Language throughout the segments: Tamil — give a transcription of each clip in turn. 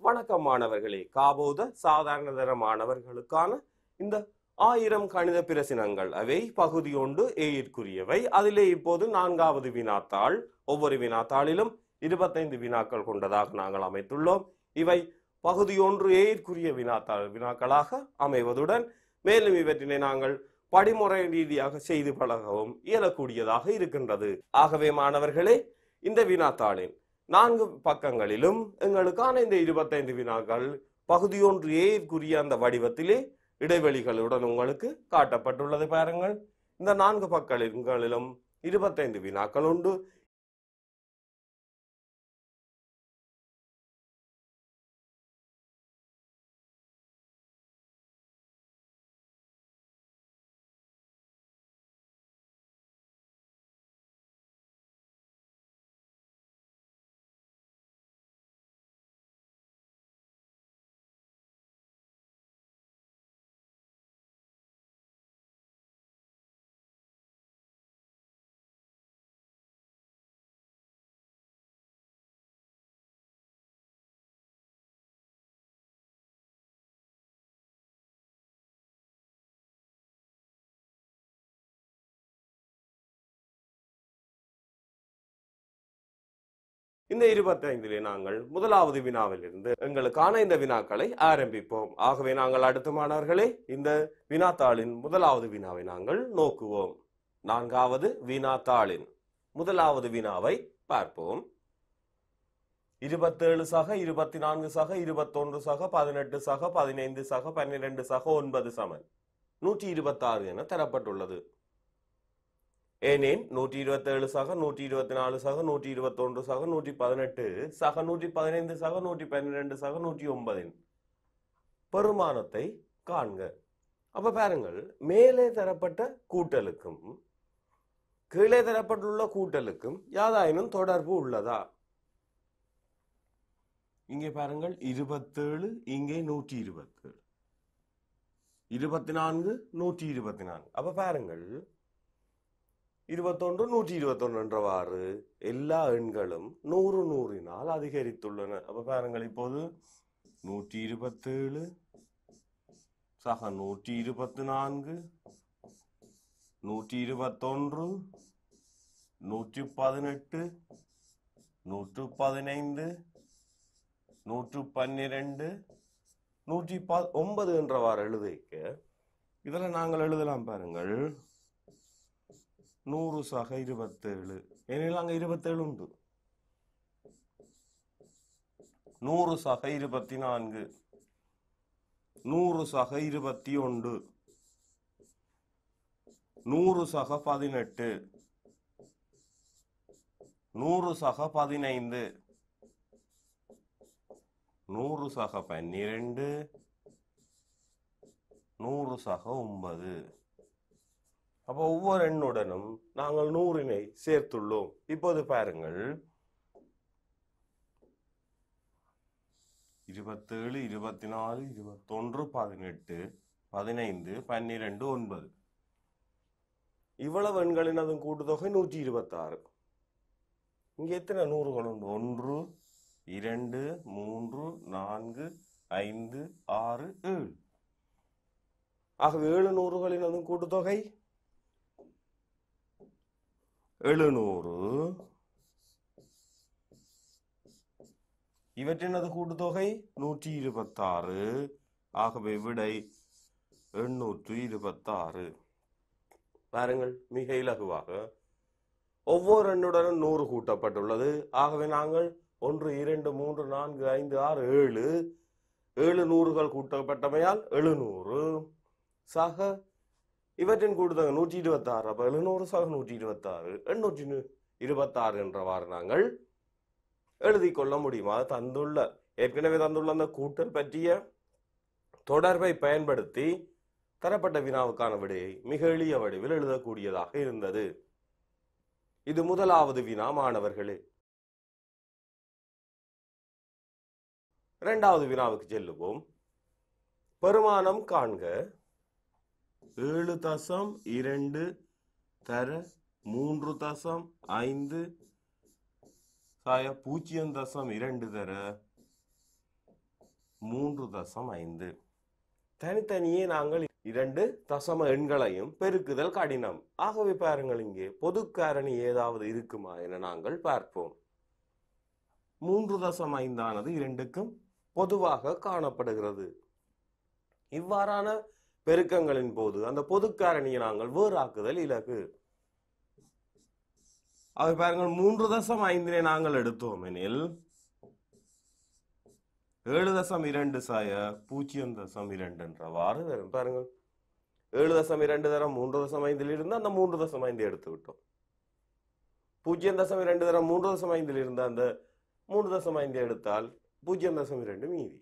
வணக்கம் மாணவர்களே. காபோத சாதாரணதர மாணவர்களுக்கான இந்த 1000 கணித பிரசினங்கள் அவை பகுதி 1 ஏற்குரியவை. அதிலே இப்போது 4வது வினாத்தாள். ஒவ்வொரு வினாத்தாளிலும் 25 வினாக்கள் கொண்டதாக நாங்கள் அமைத்துள்ளோம். இவை பகுதி 1 ஏற்குரிய வினாக்களாக அமைவதுடன் மேலும் இவற்றினை நாங்கள் படிமுறை ரீதியாக செய்து பழகவும் இயலக்கூடியதாக இருக்கின்றது. ஆகவே மாணவர்களே, இந்த வினாத்தாளின் 4 பக்கங்களிலும் எங்களுக்கான இந்த 25 வினாக்கள் பகுதி 1 ஏற்குரிய அந்த வடிவத்திலே இடைவெளிகளுடன் உங்களுக்கு காட்டப்பட்டுள்ளது. பாருங்கள், இந்த 4 பக்கங்களிலும் 25 வினாக்கள் உண்டு. இந்த 25 நாங்கள் முதலாவது வினாவிலிருந்து எங்களுக்கான இந்த வினாக்களை ஆரம்பிப்போம். ஆகவே நாங்கள் அடுத்த மாணவர்களே இந்த வினாத்தாளின் முதலாவது வினாவை நாங்கள் நோக்குவோம். 4வது வினாத்தாளின் முதலாவது வினாவை பார்ப்போம். 27 சக 24 சக 21 சக 18 சக 15 சக 12 சக 9 சமன் 126 என தரப்பட்டுள்ளது. ஏனேன் 127 சக 124 சக 121 சக 118 சக 115 சக 112 சக 109 பெருமானத்தை காண்க. அப்ப பாருங்கள், மேலே தரப்பட்ட கூட்டலுக்கும் கீழே தரப்பட்டுள்ள கூட்டலுக்கும் யாதாயினும் தொடர்பு உள்ளதா? இங்கே பாருங்கள், 27 இங்கே 127, 24 124. அப்ப பாருங்கள், 21 121 என்றவாறு எல்லா எண்களும் 100 100னால் அதிகரித்துள்ளன. அப்ப பாருங்கள், இப்போது 127 சக 124 121 118 115 112 119 என்றவாறு எழுதிக்க இதுல நாங்கள் எழுதலாம். பாருங்கள், 100 சக 27, ஏனெனில் அங்க 27 உண்டு. 100 சக 24, 100 சக 21, 100 சக 18, 100 சக 15, 100 சக 12, 100 சக 9. அப்போ ஒவ்வொரு எண்ணுடனும் நாங்கள் 100னை சேர்த்துள்ளோம். இப்போது பாருங்கள், 27 24 21 18 15 12 9 இவ்வளவு எண்களின் அதன் கூட்டுத்தொகை 126. இங்க எத்தனை 100கள் உண்டு? 1 2 3 4 5 6 7. ஆகவே 7 100களின் அதன் கூட்டுத்தொகை 700. இவற்றினது கூட்டுத்தொகை 126. ஆகவே விடை 826. பாருங்கள், மிக இலகுவாக ஒவ்வொரு எண்ணுடனும் 100 கூட்டப்பட்டுள்ளது. ஆகவே நாங்கள் 1 2 3 4 5 6 7 100கள் கூட்டப்பட்டமையால் 700 சக இவற்றின் கூட்டுத்தொகை 126. அப்ப 700 சக 126 826 என்றவாறு நாங்கள் எழுதி கொள்ள முடியும். அது தந்துள்ள ஏற்கனவே தந்துள்ள அந்த கூட்டல் பற்றிய தொடர்பை பயன்படுத்தி தரப்பட்ட வினாவுக்கான விடையை மிக எளிய வடிவில் எழுதக்கூடியதாக இருந்தது. இது முதலாவது வினா மாணவர்களே. 2வது வினாவுக்கு செல்லுவோம். பெருமானம் காண்க. 7.2 தர 3.5 0.2 தர 3.5. தனித்தனியே நாங்கள் 2 தசம எண்களையும் பெருக்குதல் கடினம். ஆகவே பாருங்கள், இங்கே பொது காரணி ஏதாவது இருக்குமா என நாங்கள் பார்ப்போம். 3.5 ஆனது இரண்டுக்கும் பொதுவாக காணப்படுகிறது. இவ்வாறான பெருக்கங்களின் போது அந்த பொது காரணியை நாங்கள் வேறாக்குதல் இலகு. அவை பாருங்கள், 3.5 நாங்கள் எடுத்தோம் எனில் 7.2 சாய 0.2 என்றவாறு வரும். பாருங்கள், 7.2 தரம் 3.5 இருந்து அந்த 3.5 எடுத்து விட்டோம். 0.2 தரம் 3.5 இருந்து அந்த 3.5 எடுத்தால் 0.2 மீதி.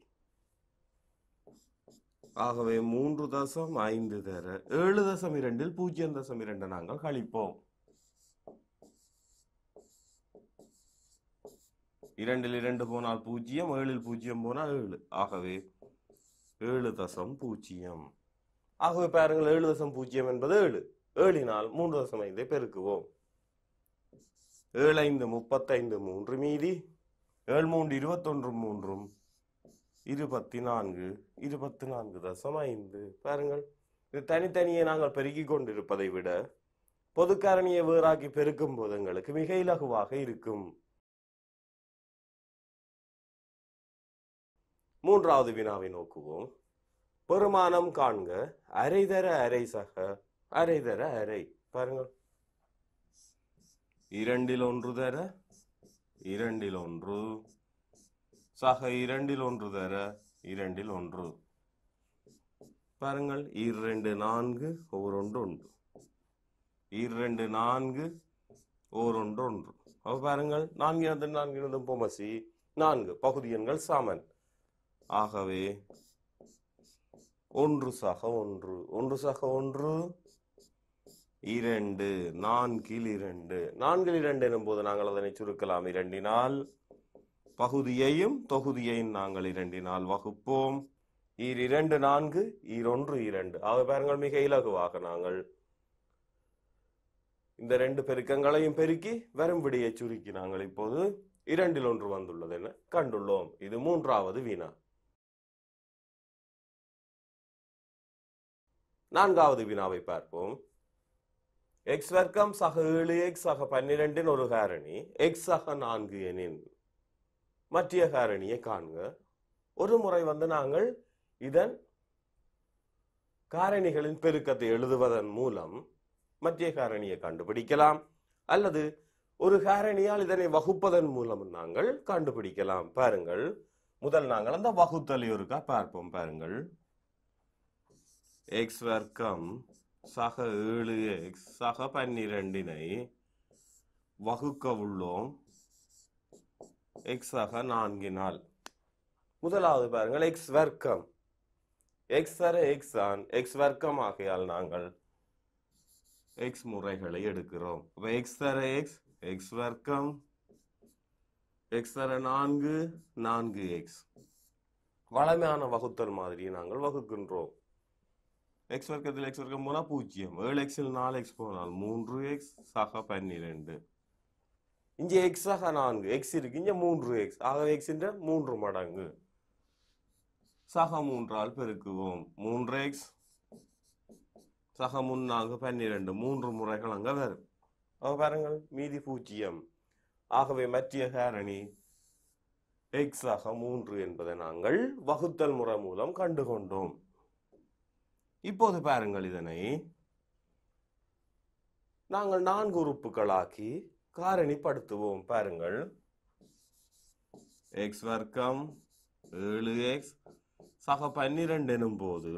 ஆகவே 3.5 தர 7.2 0.2 நாங்கள் கழிப்போம். 2 2 போனால் 0, 7 0 போனால் 7. ஆகவே 7.0. ஆகவே பாருங்கள், 7.0 என்பது 7. 7 3.5 பெருக்குவோம். 7 5 35 3 மீதி 7 3 21 3 24.5. பாருங்கள், இது தனித்தனியே நாங்கள் பெருக்கிக் கொண்டிருப்பதை விட பொது காரணியை வேறாக்கி பெருக்கும் போது எங்களுக்கு மிக இலகுவாக இருக்கும். மூன்றாவது வினாவை நோக்குவோம். பெருமானம் காண்க. அரை தர அரை சக அரை தர அரை. பாருங்கள், 2 1 தர 2 1 சக 2 1 தர 2 1. பாருங்கள், 2 4 1 1 2 4 1 1. அப்ப பாருங்கள், 4 4 பொமசி 4 பகுதி எண்கள் சமன். ஆகவே 1 சக 1 1 சக 1 2 4 2 எனும் போது நாங்கள் அதனை சுருக்கலாம் 2 பகுதியையும் தொகுதியையும் நாங்கள் 2 வகுப்போம். 2 4 1 2. ஆக பாருங்கள், மிக இலகுவாக நாங்கள் இந்த 2 பெருக்கங்களையும் பெருக்கி வரும் விடையை சுருக்கி நாங்கள் இப்போது 2 1 வந்துள்ளது என கண்டுள்ளோம். இது மூன்றாவது வினா. நான்காவது வினாவை பார்ப்போம். x வர்க்கம் சக 7x சக 12 ஒரு காரணி x சக 4 எனின் மற்ற காரணியை காண்க. ஒரு முறை நாங்கள் இதன் காரணிகளின் பெருக்கத்தை எழுதுவதன் மூலம் மற்ற காரணியை கண்டுபிடிக்கலாம், அல்லது ஒரு காரணியால் இதனை வகுப்பதன் மூலம் நாங்கள் கண்டுபிடிக்கலாம். பாருங்கள், முதல் நாங்கள் அந்த வகுத்தலை ஒருக்கா பார்ப்போம். பாருங்கள், x வர்க்கம் சக 7x சக 12 வகுக்க உள்ளோம் x சக 4. முதலாவது பாருங்கள், x வர்க்கம் x தர x ஆன் x வர்க்கம் ஆகையால் நாங்கள் x முறைகளை எடுக்கிறோம். x தர x x வர்க்கம் x தர 4 4x. வளமையான வகுத்தல் மாதிரி நாங்கள் வகுக்கின்றோம். x வர்க்கத்தில் x வர்க்கம் போனால் 0, 7x 4x போனால் 3x சக 12. இங்கே x சக 4 x இருக்கு, இங்கே 3x. ஆக x இன்ற 3 மடங்கு சக 3 பெருக்குவோம். 3x சக 3 12 3 முறைகள் அங்க வரும். பாருங்கள், மீதி 0. ஆகவே மற்ற காரணி x சக 3 என்பதை நாங்கள் வகுத்தல் முறை மூலம் கண்டுகொண்டோம். இப்போது பாருங்கள், இதனை நாங்கள் 4 உறுப்புகளாக்கி காரணிப்படுத்துவோம். பாருங்கள், x வர்க்கம் 7x சக 12 எனும் போது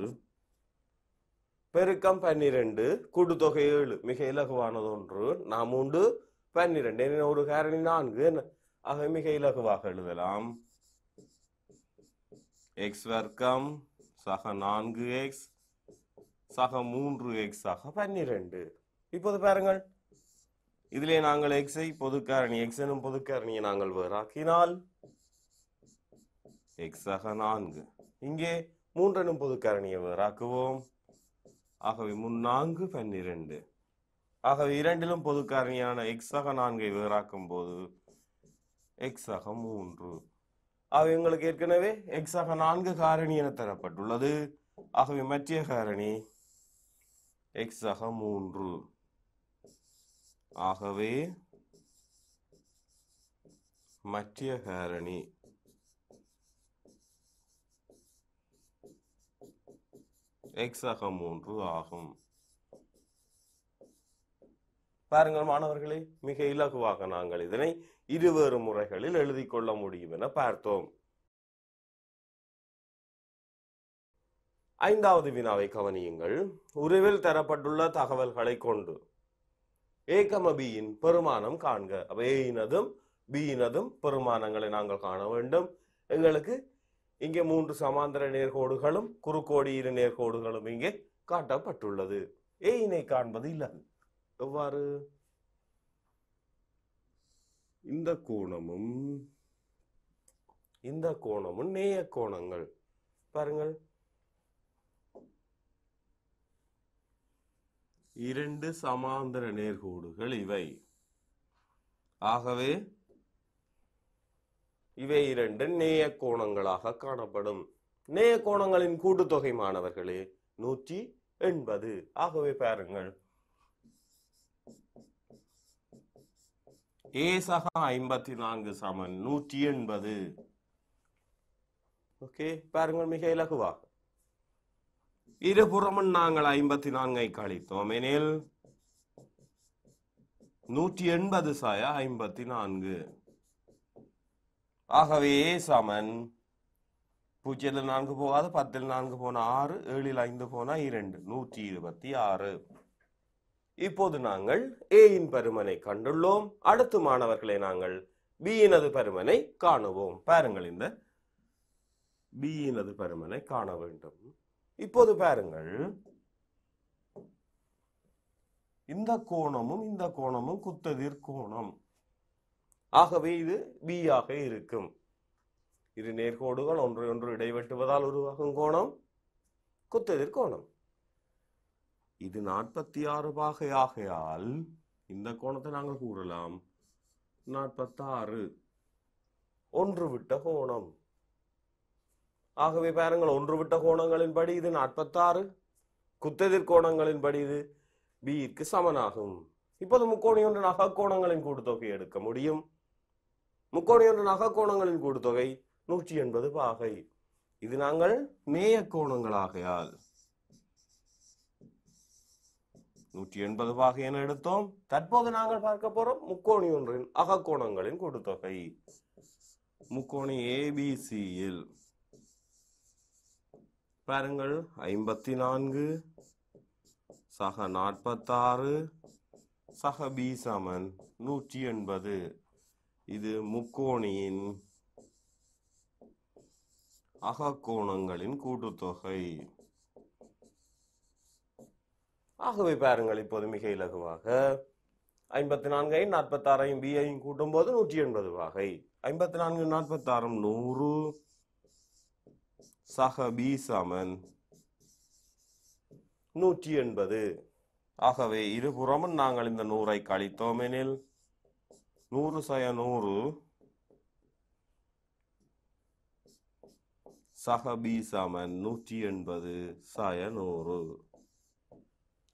பெருக்கம் 12 கூட்டுத்தொகை 7 மிக இலகுவானது ஒன்று. நாம் உண்டு 12 ஒரு காரணி 4. ஆக மிக இலகுவாக எழுதலாம். x வர்க்கம் சக 4x சக 3x சக 12. இப்போது பாருங்கள், இதிலே நாங்கள் x பொது காரணி x எனும் பொது காரணியை நாங்கள் வேறாக்கினால் x சக 4. இங்கே 3 எனும் பொது காரணியை வேறாக்குவோம். ஆகவே 3 12. ஆகவே இரண்டிலும் பொது காரணியான x சக 4 வேறாக்கும் போது x சக 3. எங்களுக்கு ஏற்கனவே எக்ஸ் ஆக 4 காரணி என தரப்பட்டுள்ளது. ஆகவே மற்ற காரணி எக்ஸ் ஆக 3. ஆகவே மற்ற காரணி எக்ஸ் ஆக 3 ஆகும். பாருங்கள் மாணவர்களே, மிக இலகுவாக நாங்கள் இதனை இருவேறு முறைகளில் எழுதிக் கொள்ள முடியும் என பார்த்தோம். 5வது வினாவை கவனியுங்கள். உருவில் தரப்பட்டுள்ள தகவல்களை கொண்டு a, bயின் பெருமானம் காண்க. a-னதும் b-னதும் பெருமானங்களை நாங்கள் காண வேண்டும். எங்களுக்கு இங்கே 3 சமாந்தர நேர்கோடுகளும் குறுக்கோடி 2 நேர்கோடுகளும் இங்கே காட்டப்பட்டுள்ளது. a-னை காண்பது இல்லை. எவ்வாறு? இந்த கோணமும் இந்த கோணமும் நேய கோணங்கள். பாருங்கள், 2 சமாந்தர நேர்கோடுகள் இவை. ஆகவே இவை 2 நேய கோணங்களாக காணப்படும். நேய கோணங்களின் கூட்டுத்தொகை மாணவர்களே 180. ஆகவே பாருங்கள், a சக 54 சமன் 180. ஓகே, பாருங்கள் மிக இலகுவாக இருபுறமும் நாங்கள் 54 கழித்தோம் எனில் 180 சாய 54. ஆகவே சமன் 0 4 போகாது, 10 4 போன 6, 7 5 போன 2, 126. இப்போது நாங்கள் a-யின் பருமனை கண்டுள்ளோம். அடுத்து மாணவர்களை நாங்கள் b-னது பருமனை காணுவோம். பாருங்கள், இந்த b-னது பருமனை காண வேண்டும். இப்போது பாருங்கள், இந்த கோணமும் இந்த கோணமும் குத்தெதிர் கோணம். ஆகவே இது b ஆக இருக்கும். இரு நேர்கோடுகள் ஒன்றை ஒன்று இடைவெட்டுவதால் உருவாகும் கோணம் குத்தெதிர் கோணம். இது 46 பாகை ஆகையால் இந்த கோணத்தை நாங்கள் கூறலாம் 46. ஒன்று விட்ட கோணம். ஆகவே பாருங்கள், ஒன்று விட்ட கோணங்களின் படி இது 46, குத்தெதிர் கோணங்களின் படி இது b-க்கு சமனாகும். இப்போது முக்கோணி ஒன்றின் அகக்கோணங்களின் கூட்டுத்தொகை எடுக்க முடியும். முக்கோணி ஒன்றின் அகக்கோணங்களின் கூட்டுத்தொகை 180 பாகை. இது நாங்கள் நேய கோணங்களாகையால் 180 பாகை என எடுத்தோம். தற்போது நாங்கள் பார்க்க போறோம் முக்கோணி ஒன்றின் அகக்கோணங்களின் கூட்டுத்தொகை. முக்கோணி ABC-யில் பாருங்கள், 54 சக 46 சக b சமன் 180. இது முக்கோணியின் அகக்கோணங்களின் கூட்டுத்தொகை. ஆகவே பாருங்கள், இப்போது மிக இலகுவாக 54ஐயும் 46ஐயும் b-ஐயும் கூட்டும் போது 180 பாகை. 54 46 100 சக b சமன் 180. ஆகவே இருபுறமும் நாங்கள் இந்த 100ஐ கழித்தோம் எனில் 100 சாய 100 சக b சமன் 180 சாய 100.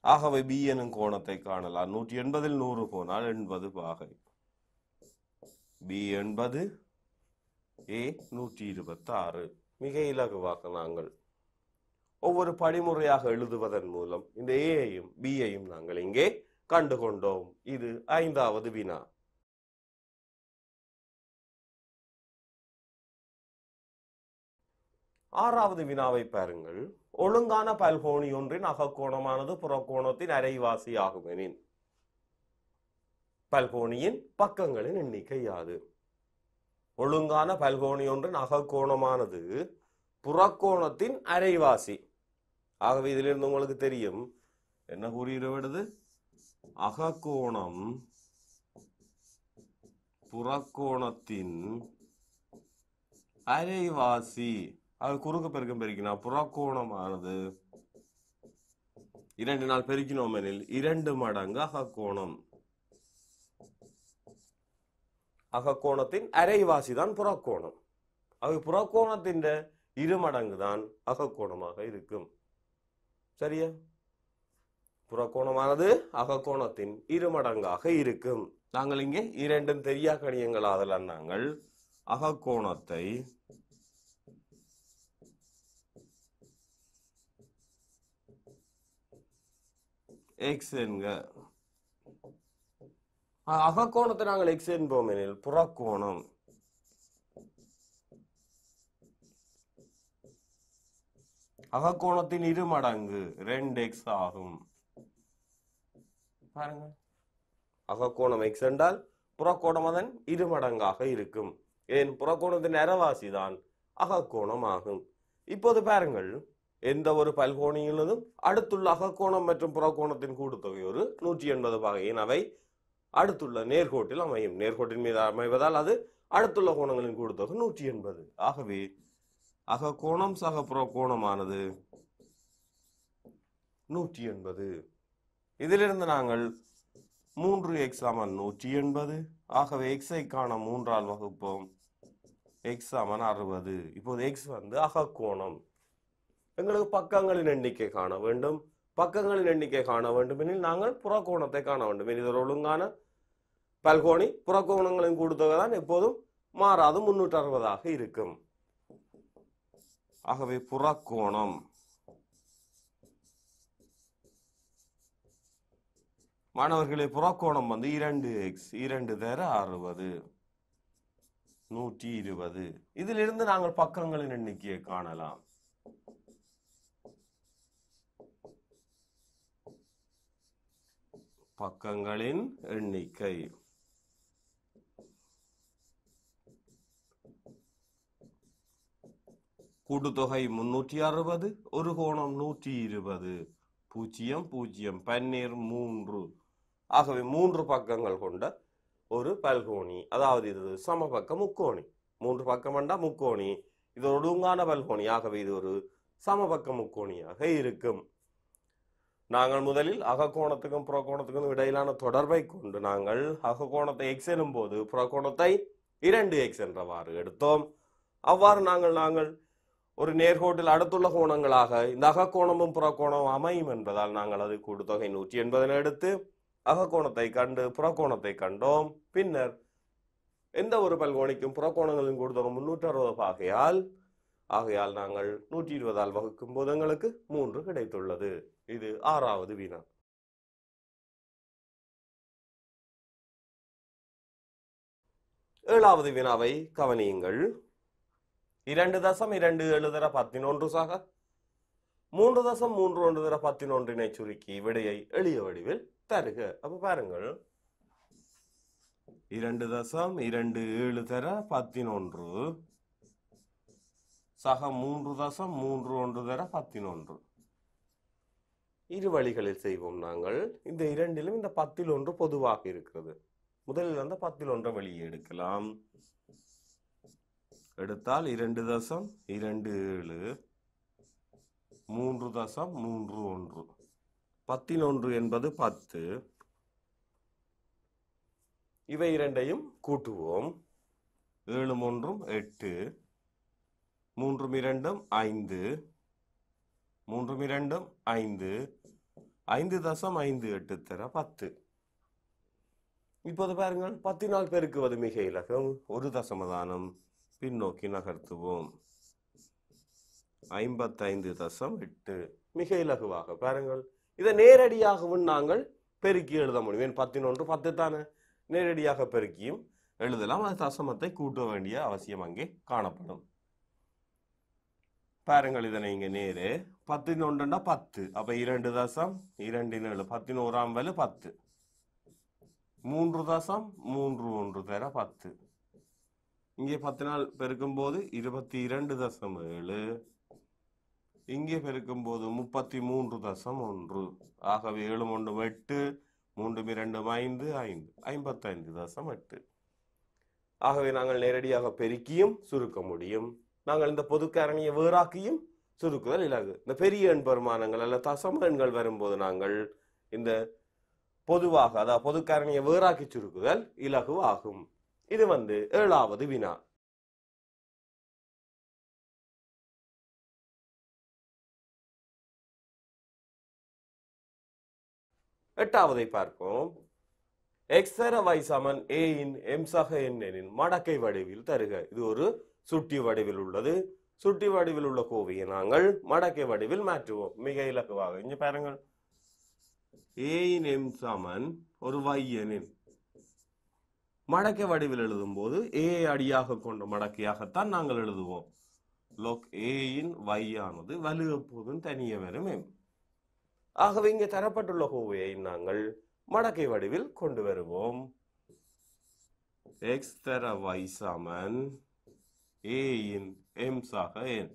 ஆகவே b எனும் கோணத்தை காணலாம். 180இல் 100 போனால் 80 பாகை. b 80, a 126. மிக இலகுவாக நாங்கள் ஒவ்வொரு படிமுறையாக எழுதுவதன் மூலம் இந்த a-ஐயும் b-ஐயும் நாங்கள் இங்கே கண்டுகொண்டோம். இது 5வது வினா. 6வது வினாவை பாருங்கள். ஒழுங்கான பல்கோணி ஒன்றின் அகக்கோணமானது புறக்கோணத்தின் அரைவாசி ஆகும் எனின் பல்கோணியின் பக்கங்களின் எண்ணிக்கை யாது? ஒழுங்கான பல்கோணி ஒன்றின் அகக்கோணமானது புறக்கோணத்தின் அரைவாசி. ஆகவே இதிலிருந்து உங்களுக்கு தெரியும் என்ன கூறிடுவது? அகக்கோணம் புறக்கோணத்தின் அரைவாசி. அது குறுக்கு பெருக்கம் பெருக்கினா புறக்கோணமானது 2 பெருக்கினோம் எனில் 2 மடங்கு அகக்கோணம். அகக்கோணத்தின் அரைவாசி தான் புறக்கோணம். அவை புறக்கோணத்தின் இருமடங்கு தான் அகக்கோணமாக இருக்கும். சரியா? புறக்கோணமானது அகக்கோணத்தின் இருமடங்காக இருக்கும். நாங்கள் இங்கே இரண்டும் தெரியா கணியங்கள் ஆதலால் நாங்கள் அகக்கோணத்தை எக்ஸ் என்க. அகக்கோணத்தை நாங்கள் எக்ஸ் என்போம் எனில் புறக்கோணம் அகக்கோணத்தின் இருமடங்கு 2x ஆகும். பாருங்க, அகக்கோணம் எக்ஸ் என்றால் புறக்கோணம் அதன் இருமடங்காக இருக்கும். ஏன்? புறக்கோணத்தின் அரைவாசி தான் அகக்கோணம் ஆகும். இப்போது பாருங்கள், எந்த ஒரு பல்கோணியிலும் அடுத்துள்ள அகக்கோணம் மற்றும் புறக்கோணத்தின் கூட்டுத்தொகை ஒரு 180 வகையின் அவை அடுத்துள்ள நேர்கோட்டில் அமையும். நேர்கோட்டின் மீது அமைவதால் அது அடுத்துள்ள கோணங்களின் கூட்டுத்தொகை 180. ஆகவே அகக்கோணம் சக புறக்கோணமானது 180. இதிலிருந்து நாங்கள் 3x சமன் 180. ஆகவே எக்ஸை காண 3ஆல் வகுப்போம். x சமன் 60. இப்போது x வந்து அகக்கோணம். எங்களுக்கு பக்கங்களின் எண்ணிக்கை காண வேண்டும். பக்கங்களின் எண்ணிக்கை காண வேண்டும் எனில் நாங்கள் புறக்கோணத்தை காண வேண்டும். இது ஒரு ஒழுங்கான பல்கோணி. புறக்கோணங்களின் கூட்டுத்தொகை தான் எப்போதும் மாறாது 360ஆக இருக்கும். ஆகவே புறக்கோணம் மாணவர்களே, புறக்கோணம் வந்து 2x 2 தர 60 120. இதிலிருந்து நாங்கள் பக்கங்களின் எண்ணிக்கையை காணலாம். பக்கங்களின் எண்ணிக்கை கூட்டுத்தொகை 360, ஒரு கோணம் 120, 0 0 பன்னீர் 3. ஆகவே 3 பக்கங்கள் கொண்ட ஒரு பல்கோணி. அதாவது இது சமபக்க முக்கோணி. 3 பக்கம் என்றா முக்கோணி. இது ஒரு ஒழுங்கான பல்கோணி. ஆகவே இது ஒரு சமபக்க முக்கோணியாக இருக்கும். நாங்கள் முதலில் அகக்கோணத்துக்கும் புறக்கோணத்துக்கும் இடையிலான தொடர்பை கொண்டு நாங்கள் அகக்கோணத்தை எக்ஸ் எனும் போது புறக்கோணத்தை 2x என்றவாறு எடுத்தோம். அவ்வாறு நாங்கள் ஒரு நேர்கோட்டில் அடுத்துள்ள கோணங்களாக இந்த அகக்கோணமும் புறக்கோணமும் அமையும் என்பதால் நாங்கள் அது கூட்டுத்தொகை 180 எடுத்து அகக்கோணத்தை கண்டு புறக்கோணத்தை கண்டோம். பின்னர் எந்த ஒரு பல்கோணிக்கும் புறக்கோணங்களின் கூட்டுத்தொகை 360 ஆகையால் நாங்கள் 120ஆல் வகுக்கும் போது எங்களுக்கு 3 கிடைத்துள்ளது. இது 6வது வினா. 7வது வினாவை கவனியுங்கள். 2.27 தர 11 சக 3.31 தர 11 சுருக்கி விடையை எளிய வடிவில் தருக. அப்ப பாருங்கள், 2.27 தர 11 சக 3.31 தர 11. இரு வழிகளில் செய்வோம். நாங்கள் இந்த இரண்டிலும் இந்த 10ல் 1 பொதுவாக இருக்கிறது. முதலில் அந்த 10ல் 1 வெளியே எடுக்கலாம். எடுத்தால் 2.27 3.31. 10ல் 1 என்பது 10. இவை இரண்டையும் கூட்டுவோம். 7 1 8, 3 2 5, 3 2 5, 5.58 தர 10. இப்போது பாருங்கள், 10 பெருக்குவது மிக இலக்கம். ஒரு தசமதானம் பின்னோக்கி நகர்த்துவோம். 55.8 மிக இலகுவாக பாருங்கள். இதை நேரடியாகவும் நாங்கள் பெருக்கி எழுத முடியும். 10ல் 1 10 தானே, நேரடியாக பெருக்கியும் எழுதலாம். அது தசமத்தை கூட்ட வேண்டிய அவசியம் அங்கே காணப்படும். பாருங்கள், இதனை இங்க நேரே 10ல் 1 10. அப்ப 2.27 11ஆம் வலு 10. 3.31 தர 10. இங்கே 10 பெருக்கும் போது 22.7. இங்கே பெருக்கும் போது 33.1. ஆகவே 7 1 8, 3 2 5 5, 55.8. ஆகவே நாங்கள் நேரடியாக பெருக்கியும் சுருக்க முடியும். நாங்கள் இந்த பொதுக்காரணியை வேறாக்கியும் சுருக்குதல் இலகு. இந்த பெரிய எண் பெருமானங்கள் அல்ல தசம எண்கள் வரும்போது நாங்கள் இந்த பொதுவாக அதாவது பொதுக்காரணியை வேறாக்கி சுருக்குதல் இலகு ஆகும். இது 7வது வினா. எட்டாவதை பார்ப்போம். எக்ஸ் தர y Saman a in m சக n எனின் மடக்கை வடிவில் தருக. இது ஒரு சுட்டி வடிவில் உள்ளது. சுட்டி வடிவில் உள்ள கோவையை நாங்கள் மடக்கை வடிவில் மாற்றுவோம் மிக இலகுவாக. இங்க பாருங்கள், a இன் m சமன் ஒரு y எனின் மடக்கை வடிவில் எழுதும் போது a அடியாக கொண்ட மடக்கையாகத்தான் நாங்கள் எழுதுவோம். log a இன் y ஆனது வலு எப்போதும் தனியே வரும் m. ஆகவே இங்கே தரப்பட்டுள்ள கோவையை நாங்கள் மடக்கை வடிவில் கொண்டு வருவோம். x தர y Saman a in m சக n.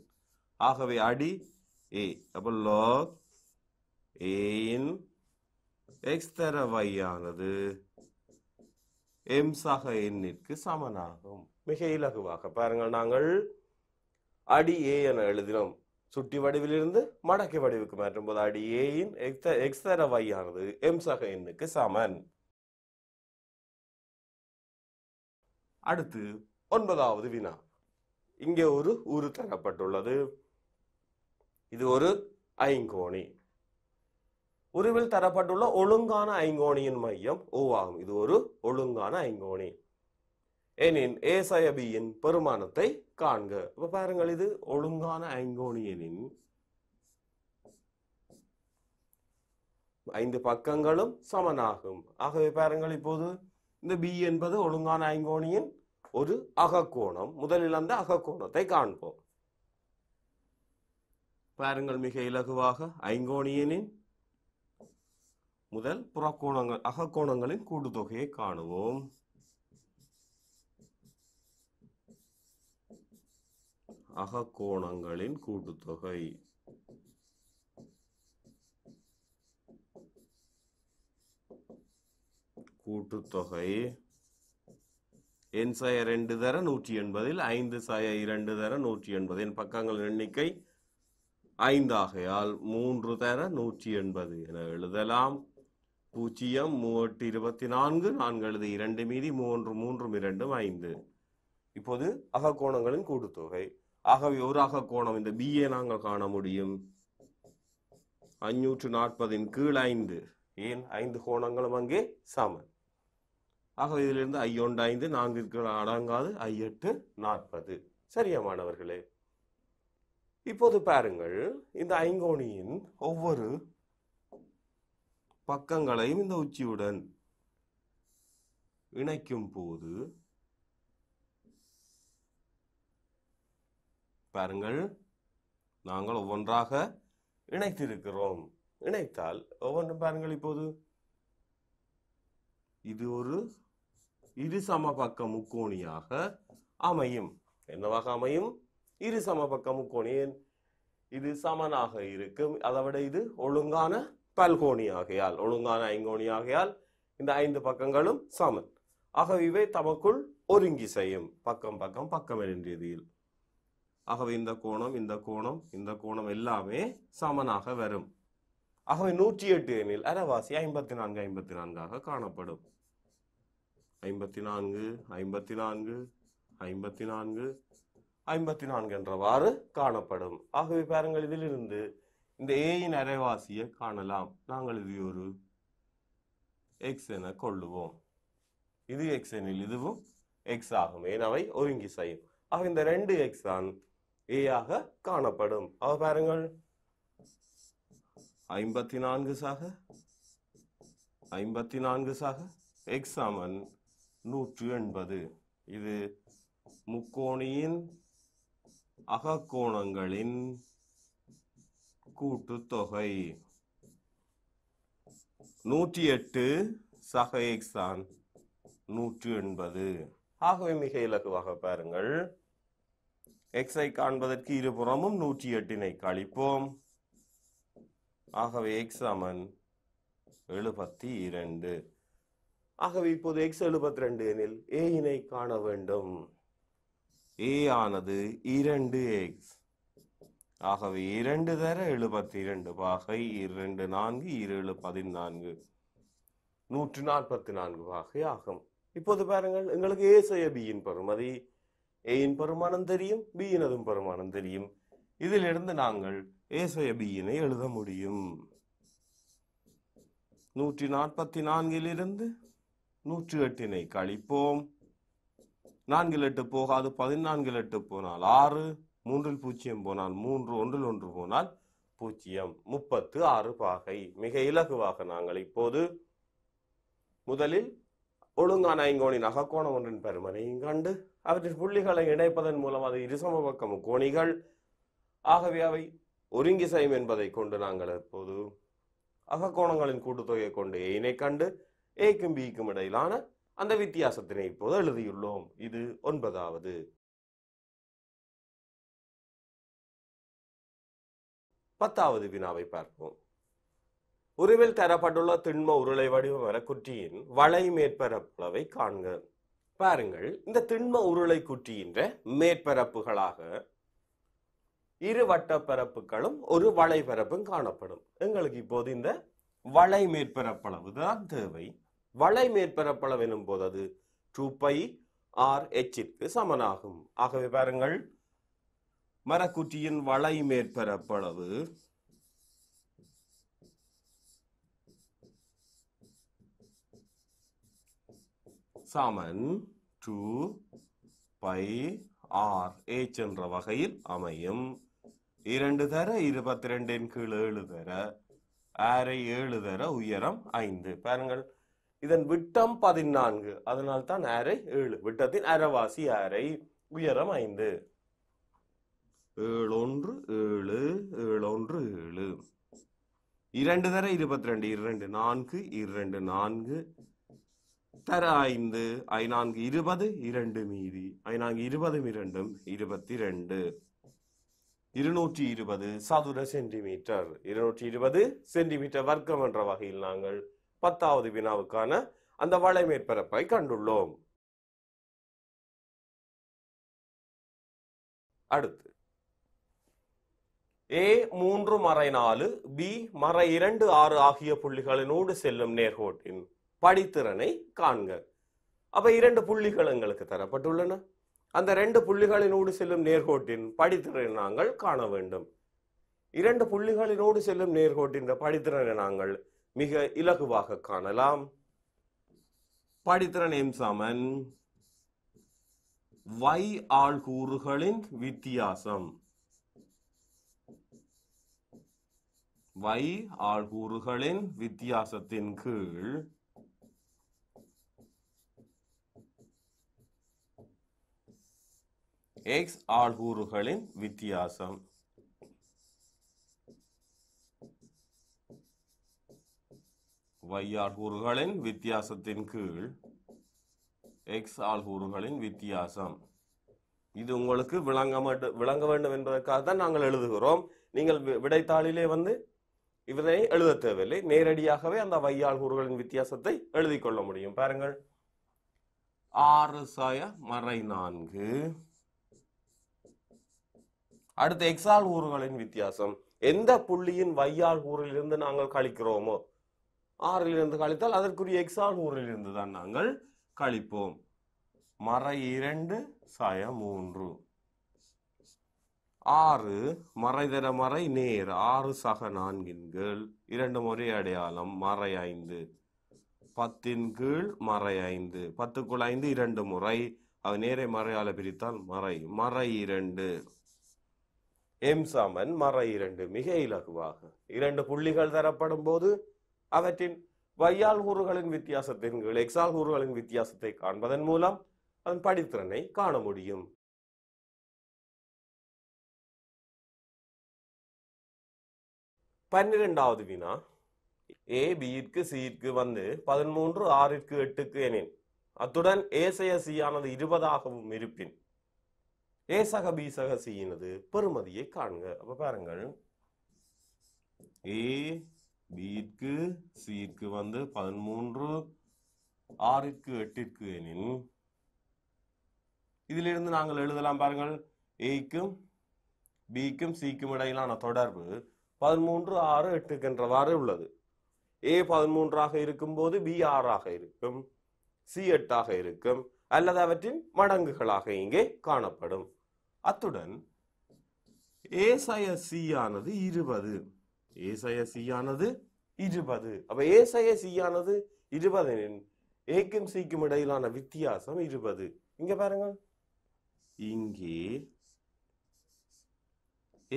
ஆகவே அடி a. அப்போ log a இன் x தர y ஆனது m சக n ற்கு சமனாகும். மிக இலகுவாக பாருங்கள், நாங்கள் அடி a என எழுதினோம். சுட்டி வடிவிலிருந்து மடக்கை வடிவுக்கு மாற்றும் போது அடி a இன் x தர y ஆனது m சக n க்கு சமன். அடுத்து 9வது வினா. இங்கே ஒரு உரு தரப்பட்டுள்ளது. இது ஒரு ஐங்கோணி. உருவில் தரப்பட்டுள்ள ஒழுங்கான ஐங்கோணியின் மையம் O ஆகும். இது ஒரு ஒழுங்கான ஐங்கோணி. எனின் a சய b இன் பெருமானத்தை காண்க. இப்ப பாருங்கள், இது ஒழுங்கான ஐங்கோணி எனின் 5 பக்கங்களும் சமனாகும். ஆகவே பாருங்கள், இப்போது இந்த b என்பது ஒழுங்கான ஐங்கோணியின் ஒரு அகக்கோணம். முதலில் அந்த அகக்கோணத்தை காண்போம். பாருங்கள், மிக இலகுவாக ஐங்கோணியனின் முதல் புறக்கோணங்கள் அகக்கோணங்களின் கூட்டுத்தொகையை காணுவோம். அகக்கோணங்களின் கூட்டுத்தொகை n சய 2 தர 180 5 சய 2 தர 180. என் பக்கங்களின் எண்ணிக்கை 5 ஆகையால் 3 தர 180 என எழுதலாம். 0 3 24 4 எழுது 2 மீதி 3 3 2 5. இப்போது அகக்கோணங்களின் கூட்டுத்தொகை. ஆகவே ஒரு அகக்கோணம் இந்த b ஐ நாங்கள் காண முடியும். 540 கீழ் 5. ஏன் 5 கோணங்களும் அங்கே சமன். ஆகவே இதிலிருந்து I1 5 4 அடங்காது I8 40. சரியா மாணவர்களே? இப்போது பாருங்கள், இந்த ஐங்கோணியின் ஒவ்வொரு பக்கங்களையும் இந்த உச்சியுடன் இணைக்கும் போது பாருங்கள், நாங்கள் ஒவ்வொன்றாக இணைத்திருக்கிறோம். இணைத்தால் ஒவ்வொன்றும் பாருங்கள், இப்போது இது ஒரு இரு சமபக்க முக்கோணியாக அமையும். என்னவாக அமையும்? இரு சமபக்க முக்கோணியின் இது சமனாக இருக்கும். அதை விட இது ஒழுங்கான பல்கோணியாகையால், ஒழுங்கான ஐங்கோணியாகையால் இந்த 5 பக்கங்களும் சமன். ஆகவே இவை தமக்குள் ஒருங்கி செய்யும். பக்கம் பக்கம் பக்கம் என்ற ரீதியில். ஆகவே இந்த கோணம் இந்த கோணம் இந்த கோணம் எல்லாமே சமனாக வரும். ஆகவே 108 எனில் அரைவாசி 54 54 காணப்படும். 54 54 54 54 என்றவாறு காணப்படும். ஆகவே பாருங்கள், இதிலிருந்து இந்த ஏயின் அரைவாசியை காணலாம். நாங்கள் இது ஒரு எக்ஸ் என கொள்ளுவோம். இது எக்ஸ் எனில் இதுவும் எக்ஸ் ஆகும். ஏன் அவை ஒருங்கி செய்யும். ஆக இந்த 2 எக்ஸ் தான் ஏ ஆக காணப்படும். அவ பாருங்கள், 54 சக 54 சக எக்ஸ் சமன் 180. இது முக்கோணியின் அகக்கோணங்களின் கூட்டுத்தொகை. 108 சக எக்ஸ் தான் 180. ஆகவே மிக இலகுவாக பாருங்கள், எக்ஸை காண்பதற்கு இருபுறமும் 108 கழிப்போம். ஆகவே எக்ஸ் சமன் 72. ஆகவே இப்போது எக்ஸ் 72 எனில் ஏயினை காண வேண்டும். ஏ ஆனது 2x. ஆகவே 2 தர 72 பாகை 2 4 7 14 144 பாகை ஆகும். இப்போது பாருங்கள், எங்களுக்கு ஏ செய்ய பியின் பெறுமதி, ஏயின் பெருமானம் தெரியும், பியினதும் பெருமானம் தெரியும். இதிலிருந்து நாங்கள் ஏ செய்ய பியினை எழுத முடியும். 144 108 கழிப்போம். 4 8 போகாது, 14 8 போனால் 6, 3 0 போனால் 3, 1 1 போனால் 0, 36 பாகை. மிக இலகுவாக நாங்கள் இப்போது முதலில் ஒழுங்கான ஐங்கோணின் அகக்கோணம் ஒன்றின் பெருமனையும் கண்டு அவற்றின் புள்ளிகளை இணைப்பதன் மூலம் அது இருசமபக்க முக்கோணிகள். ஆகவே அவை ஒருங்கிசையும் என்பதை கொண்டு நாங்கள் இப்போது அகக்கோணங்களின் கூட்டுத்தொகையை கொண்டு ஏனை கண்டு ஏக்கும் பிக்கும் இடையிலான அந்த வித்தியாசத்தினை இப்போது எழுதியுள்ளோம். இது 9வது. 10வது வினாவை பார்ப்போம். உருவில் தரப்பட்டுள்ள திண்ம உருளை வடிவ மரக்குற்றியின் வளை மேற்பரப்பளவை காண்க. பாருங்கள், இந்த திண்ம உருளை குற்றியின் மேற்பரப்புகளாக இரு வட்டப்பரப்புகளும் ஒரு வளைபரப்பும் காணப்படும். எங்களுக்கு இப்போது இந்த வளை மேற்பரப்பளவு தான் தேவை. வளை மேற்பரப்பளவு எனும் போது அது 2πr(h)ற்கு சமனாகும். ஆகவே பாருங்கள், மரக்குற்றியின் வளை மேற்பரப்பளவு சமன் 2πr(h) என்ற வகையில் அமையும். 2 தர 22 கீழ் 7 தர ஆரை 7 தர உயரம் 5. பாருங்கள், இதன் விட்டம் 14, அதனால் தான் ஆரை 7. விட்டத்தின் அரைவாசி ஆரை, உயரம் 5. 7 1 7 7 1 7. 2 தர 22 2 4 2 4 தர 5 4 20 2 மீதி 4 20 2 22 220 சதுர சென்டிமீட்டர். 220 சென்டிமீட்டர் வர்க்கம் என்ற வகையில் நாங்கள் 10வது வினாவுக்கான அந்த வளை மேற்பரப்பை கண்டுள்ளோம். அடுத்து A 3/4 B 2/6 ஆகிய புள்ளிகளினோடு செல்லும் நேர்கோட்டின் படித்திறனை காண்க. அப்ப 2 புள்ளிகள் எங்களுக்கு தரப்பட்டுள்ளன. அந்த 2 புள்ளிகளினோடு செல்லும் நேர்கோட்டின் படித்திறனை நாங்கள் காண வேண்டும். 2 புள்ளிகளினோடு செல்லும் நேர்கோட்டின் படித்திறனை நாங்கள் மிக இலகுவாக காணலாம். படித்திறன் M சமன் y ஆள்கூறுகளின் வித்தியாசம். y ஆள்கூறுகளின் வித்தியாசத்தின் கீழ் x ஆள்கூறுகளின் வித்தியாசம். y ஆள்கூறுகளின் வித்தியாசத்தின் கீழ் x ஆள்கூறுகளின் வித்தியாசம். இது உங்களுக்கு விளங்க வேண்டும் என்பதற்காக தான் நாங்கள் எழுதுகிறோம். நீங்கள் விடைத்தாளிலே இதனை எழுத தேவையில்லை. நேரடியாகவே அந்த y ஆள்கூறுகளின் வித்தியாசத்தை எழுதி கொள்ள முடியும். பாருங்கள், 6/4. அடுத்த x ஆள்கூறுகளின் வித்தியாசம். எந்த புள்ளியின் y ஆள்கூறிலிருந்து நாங்கள் கழிக்கிறோமோ, 6லிருந்து கழித்தால் அதற்குரிய x ஆள்கூறிலிருந்து தான் நாங்கள் கழிப்போம். 2/3. 6 மறை தர மறை நேர் 6 சக 4 கீழ் 2 முறை அடையாளம் மறை 5 10 கீழ் மறை 5 10க்குள் 5 2 முறை அது நேரை மறையால பிரித்தால் மறை 2. M சமன் மறை 2. மிக இலகுவாக 2 புள்ளிகள் தரப்படும் போது அவற்றின் y ஆள்கூறுகளின் வித்தியாசத்தின் கீழ் x ஆள்கூறுகளின் வித்தியாசத்தை காண்பதன் மூலம் அதன் படித்திறனை காண முடியும். 12வது வினா. A B-க்கு C-க்கு 13 6ற்கு 8க்கு எனின் அத்துடன் A சக C ஆனது 20ஆகவும் இருப்பின் A சக B சக C யினது பெறுமதியை காண்க. அப்ப பாருங்கள், A B-க்கு C-க்கு 13 6ற்கு 8ற்கு எனின் இதிலிருந்து நாங்கள் எழுதலாம். பாருங்கள், A-க்கும் B-க்கும் C-க்கும் இடையிலான தொடர்பு 13 6 8 என்றவாறு உள்ளது. A 13ஆக இருக்கும் போது B 6ஆக இருக்கும், C 8ஆக இருக்கும், அல்லது அவற்றின் மடங்குகளாக இங்கே காணப்படும். அத்துடன் A சய C ஆனது 20. A சய C ஆனது 20. அப்ப ஏ ஆனது 20 ஏக்கும் சிக்கும் இடையிலான வித்தியாசம் 20. இங்க பாருங்க, இங்கே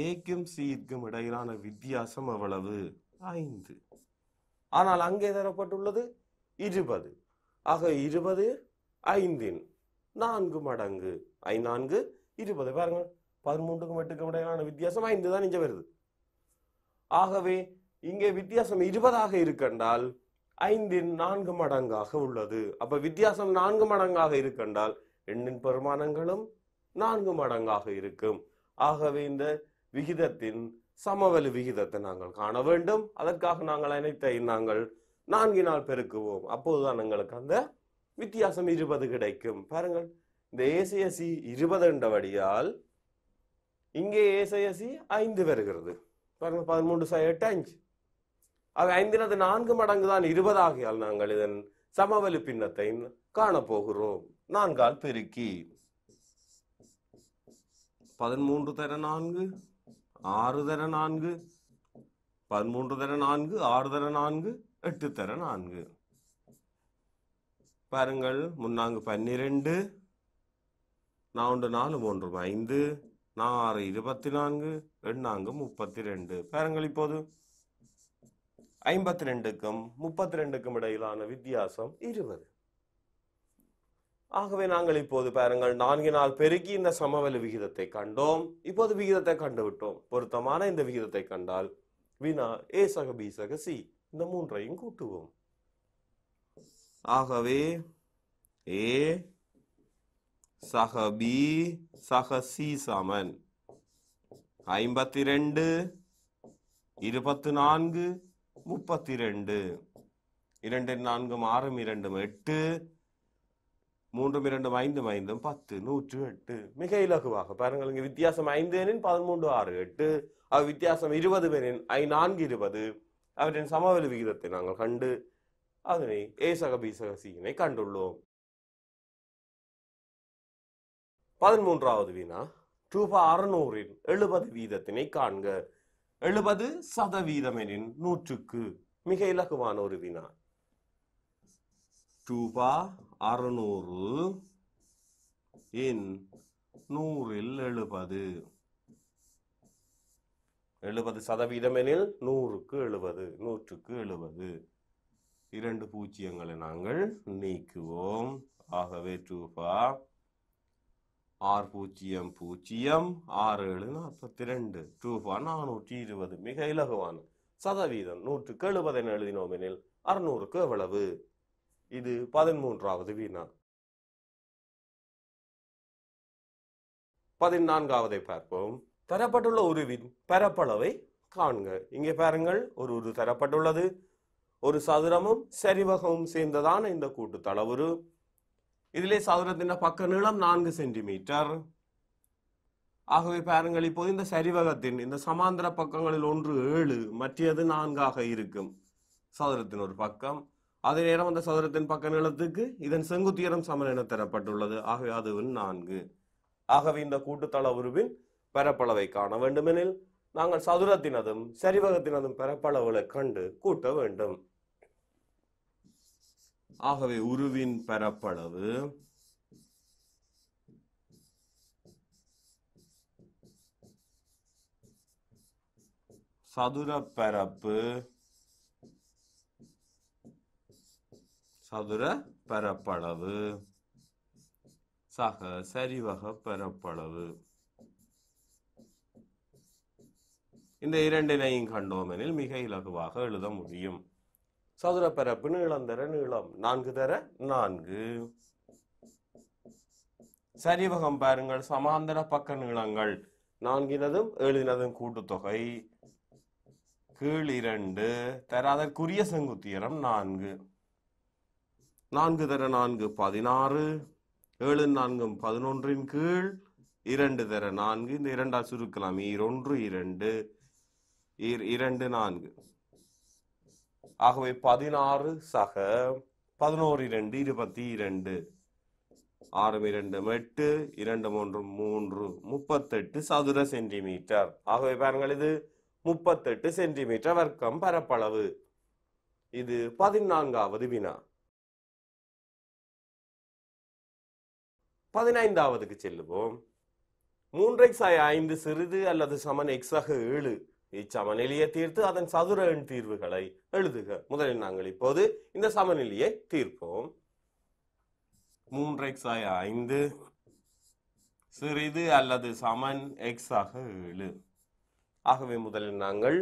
ஏக்கும் சிக்கும் இடையிலான வித்தியாசம் எவ்வளவு? 5. ஆனால் அங்கே தரப்பட்டுள்ளது 20. ஆக 20 5 4 மடங்கு. 5 4 20. பாருங்க, 13க்கும் 8க்கும் இடையிலான வித்தியாசம் 5 தான் இங்க வருது. ஆகவே இங்கே வித்தியாசம் 20 இருக்கின்றால் 5 4 மடங்காக உள்ளது. அப்ப வித்தியாசம் 4 மடங்காக இருக்கின்றால் எண்ணின் பெருமானங்களும் 4 மடங்காக இருக்கும். ஆகவே இந்த விகிதத்தின் சமவெளி விகிதத்தை நாங்கள் காண வேண்டும். அதற்காக நாங்கள் அனைத்தையும் நாங்கள் 4 பெருக்குவோம். அப்போதுதான் எங்களுக்கு அந்த வித்தியாசம் 20 கிடைக்கும். பாருங்கள், இந்த ஏசிஎஸ்சி 20 என்றபடியால் இங்கே ஏசிஎஸ்சி 5 வருகிறது. பாருங்க, 13 8 5. ஆக 5 4 மடங்கு தான் 20 ஆகியால் நாங்கள் இதன் சமவெளி பின்னத்தை காணப்போகிறோம். 4 பெருக்கி 13 தர 4 6 தர 4 13 தர 4 6 தர 4 8 தர 4. பாருங்கள், முன்னாங்கு 12 4 4 3 5 4 24 8 32. பாருங்கள், இப்போது 52க்கும் 32க்கும் இடையிலான வித்தியாசம் 20. ஆகவே நாங்கள் இப்போது பாருங்கள் 4 பெருக்கி இந்த சமவெளி விகிதத்தை கண்டோம். இப்போது விகிதத்தை கண்டுவிட்டோம். பொருத்தமான இந்த விகிதத்தை கண்டால் வினா ஏ சக பி சக சி இந்த மூன்றையும் கூட்டுவோம். ஆகவே ஏ சக பி சக சி சமன் 52 24 32. 2 4 6 2 8 3 2 5 5 10 108. மிக இலகுவாக பாருங்கள், இங்கு வித்தியாசம் 5 எனின் 13 6 8. அவ் வித்தியாசம் 20 எனின் 4 20. அவற்றின் சமவெளி விகிதத்தை நாங்கள் கண்டு அதனை ஏ சக பி சக சியினை கண்டுள்ளோம். 13வது வினா, ரூபாய் 600 70 வீதத்தினை காண்க. 70% எனின் 100க்கு. மிக இலகுவான ஒரு வினா. ரூபாய் 600 இன் 100ல் 70. 70% எனில் 100க்கு 70 100க்கு 70. 2 பூஜ்ஜியங்களை நாங்கள் நீக்குவோம். ஆகவே ரூபாய் 6 0 0 6 7 42. ரூபாய் 420. மிக இலகுவான சதவீதம் 100க்கு 70 என எழுதினோம் எனில் 600க்கு எவ்வளவு? இது 13வது வினா. 14வதை பார்ப்போம். தரப்பட்டுள்ள உருவின் பரப்பளவை காண்க. இங்கே பாருங்கள், ஒரு உரு தரப்பட்டுள்ளது. ஒரு சதுரமும் சரிவகமும் சேர்ந்ததான இந்த கூட்டு தளவுரு. இதிலே சதுரத்தின் பக்க நீளம் 4 சென்டிமீட்டர். ஆகவே பாருங்கள், இப்போது இந்த சரிவகத்தின் இந்த சமாந்தர பக்கங்களில் ஒன்று 7 மற்றது 4 இருக்கும். சதுரத்தின் ஒரு பக்கம். அதே நேரம் அந்த சதுரத்தின் பக்க நீளத்துக்கு இதன் செங்குத்தியரம் சமன் என தரப்பட்டுள்ளது. ஆகவே அதுவும் 4. ஆகவே இந்த கூட்டுத்தள உருவின் பரப்பளவை காண வேண்டுமெனில் நாங்கள் சதுரத்தினதும் சரிவகத்தினதும் பரப்பளவுகளை கண்டு கூட்ட வேண்டும். ஆகவே உருவின் பரப்பளவு சதுர பரப்பு சதுர பரப்பளவு சக சரிவக பரப்பளவு. இந்த இரண்டினையும் கண்டோம் எனில் மிக இலகுவாக எழுத முடியும். சதுர பரப்பு நீளம் தர நீளம் 4 தர 4. சரிவகம் பாருங்கள், சமாந்தர பக்க நீளங்கள் 4னதும் 7னதும் கூட்டுத்தொகை கீழ் 2 தர அதற்குரிய செங்குத்தியரம் 4. 4 தர 4 16. 7 4 11 கீழ் 2 தர 4. இந்த 2ஆல் சுருக்கலாம். 1 2 2 4. ஆகவே 16 சக 11 2 22. 6 2 8 2 3 3 38 சதுர சென்டிமீட்டர். ஆகவே பாருங்கள், இது 38 சென்டிமீட்டர் வர்க்கம் பரப்பளவு. இது 14வது வினா. 15வதுக்கு செல்லுவோம். 3x/5 சிறிது அல்லது சமன் x/7 இச்சமநிலையை தீர்த்து அதன் சதுர எண் தீர்வுகளை எழுதுக. முதலில் நாங்கள் இப்போது இந்த சமநிலையை தீர்ப்போம். 3x/5 சிறிது அல்லது சமன் x/7. ஆகவே முதலில் நாங்கள்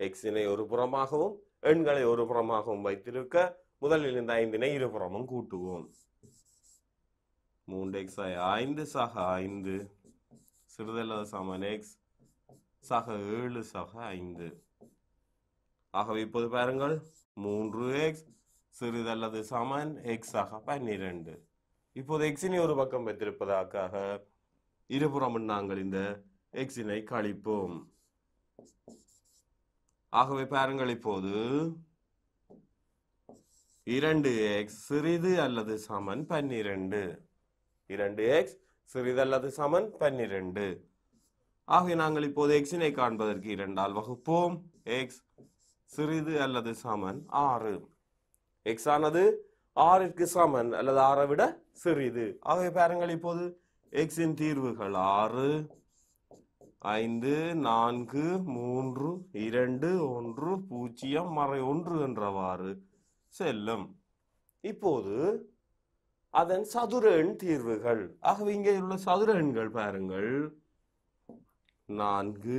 எக்ஸினை ஒரு புறமாகவும் எண்களை ஒரு புறமாகவும் வைத்திருக்க முதலில் இந்த 5 இருபுறமும் கூட்டுவோம். 3x/5 சக 5 சிறிது அல்லது சமன் x சக 7 சக 5. ஆகவே இப்போது பாருங்கள் 3x சிறிது அல்லது சமன் x சக 12. இப்போது எக்ஸினை ஒரு பக்கம் வைத்திருப்பதற்காக இருபுறமும் நாங்கள் இந்த எக்ஸினை கழிப்போம். ஆகவே பாருங்கள் இப்போது 2x சிறிது அல்லது சமன் 12. 2x சிறிது அல்லது சமன் 12. ஆகவே நாங்கள் இப்போது எக்ஸினை காண்பதற்கு 2ஆல் வகுப்போம். x சிறிது அல்லது சமன் 6. x ஆனது 6ற்கு சமன் அல்லது 6ஐ விட சிறிது. ஆகவே பாருங்கள் இப்போது எக்ஸின் தீர்வுகள் 6, 5, 4, 3, 2, 1, 0, மறை 1 என்றவாறு செல்லும். இப்போது அதன் சதுர எண் தீர்வுகள். ஆகவே இங்கே உள்ள சதுர எண்கள் பாருங்கள் 4,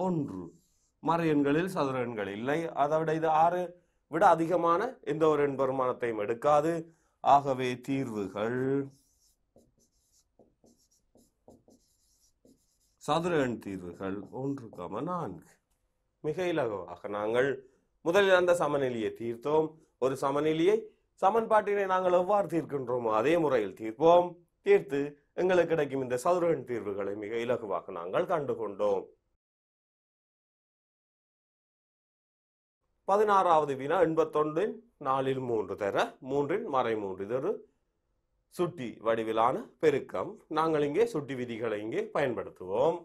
1. மறை எண்களில் சதுர எண்கள் இல்லை. அதை விட இது 6 விட அதிகமான எந்த ஒரு எண் பெருமானத்தையும் எடுக்காது. ஆகவே தீர்வுகள் சதுர எண் தீர்வுகள் 1, 4. மிக இலகுவாக நாங்கள் முதலில் அந்த சமநிலையை தீர்த்தோம். ஒரு சமநிலையை சமன்பாட்டினை நாங்கள் எவ்வாறு தீர்க்கின்றோமோ அதே முறையில் தீர்ப்போம். தீர்த்து எங்களுக்கு கிடைக்கும் இந்த சதுர எண் தீர்வுகளை மிக இலகுவாக நாங்கள் கண்டுகொண்டோம். 16வது வினா 81 4 3 தர 3 மறை 3. இது ஒரு சுட்டி வடிவிலான பெருக்கம். நாங்கள் இங்கே சுட்டி விதிகளை இங்கே பயன்படுத்துவோம்.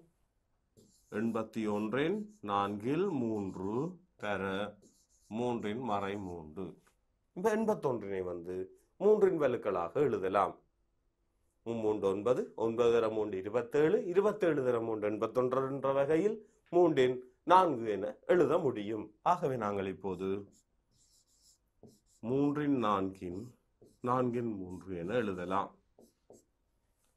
81 4 3 தர 3 மறை 3. இந்த 81 வந்து 3 வலுக்களாக எழுதலாம். 3 9 9 தர 3 27 27 தர 3 81 என்ற வகையில் 3 4 என எழுத முடியும். ஆகவே நாங்கள் இப்போது 3 4 4 3 என எழுதலாம்.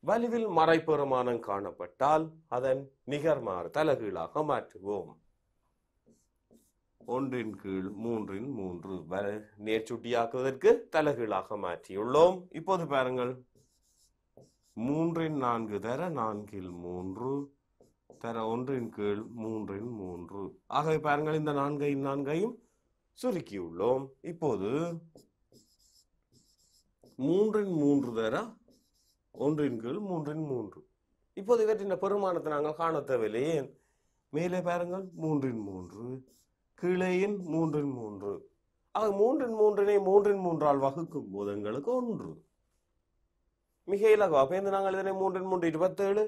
வலுவில் மறைப்பெருமானம் காணப்பட்டால் அதன் நிகர்மாறு தலைகீழாக மாற்றுவோம். 1 கீழ் 3 3 நேர்ச்சுட்டியாக்குவதற்கு தலைகீழாக மாற்றியுள்ளோம். இப்போது பாருங்கள் 3 4 தர 4 3 தர 1 கீழ் 3 3. ஆகவே பாருங்கள் இந்த 4ஐயும் சுருக்கியுள்ளோம். இப்போது 3 3 தர 1 கீழ் 3 3. இப்போது இவற்றின் பெருமானத்தை நாங்கள் காண தேவையில்லையே. மேலே பாருங்கள் 3 3 கீழேயின் 3 3. ஆக 3 3 3 வகுக்கும் போது எங்களுக்கு 1. மிக இலகுவா. அப்ப நாங்கள் இதனை 3 3 27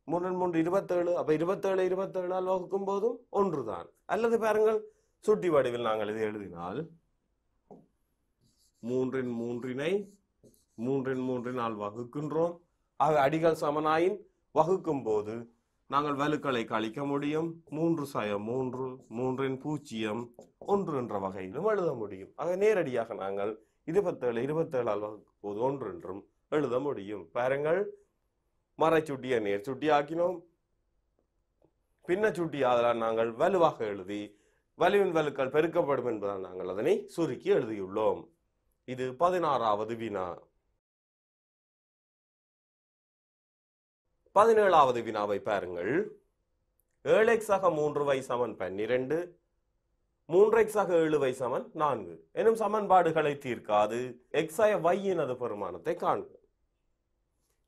3 3 27. அப்ப 27 27 வகுக்கும் போதும் 1 தான். அல்லது பாருங்கள் சுட்டி வடிவில் நாங்கள் இதை எழுதினால் 3 3 3 வகுக்கின்றோம். ஆக அடிகள் சமனாயின் வகுக்கும் போது நாங்கள் வலுக்களை கழிக்க முடியும். 3 3 3 0 1 என்ற வகையிலும் எழுத முடியும். ஆக நேரடியாக நாங்கள் 27 27 வகுக்கும் போது 1 என்றும் எழுத முடியும். பாருங்கள் மறை சுட்டியை நேர் சுட்டி ஆக்கினோம். பின்ன சுட்டி அதனால் நாங்கள் வலுவாக எழுதி வலுவின் வலுக்கள் பெருக்கப்படும் என்பதால் நாங்கள் அதனை சுருக்கி எழுதியுள்ளோம். இது 16வது வினா. 17வது வினாவை பாருங்கள். 7x ஆக 3y சமன் 12 3x ஆக 7y சமன் 4 எனும் சமன்பாடுகளை தீர்க்காது x ஆய y எனது பெருமானத்தை காண்க.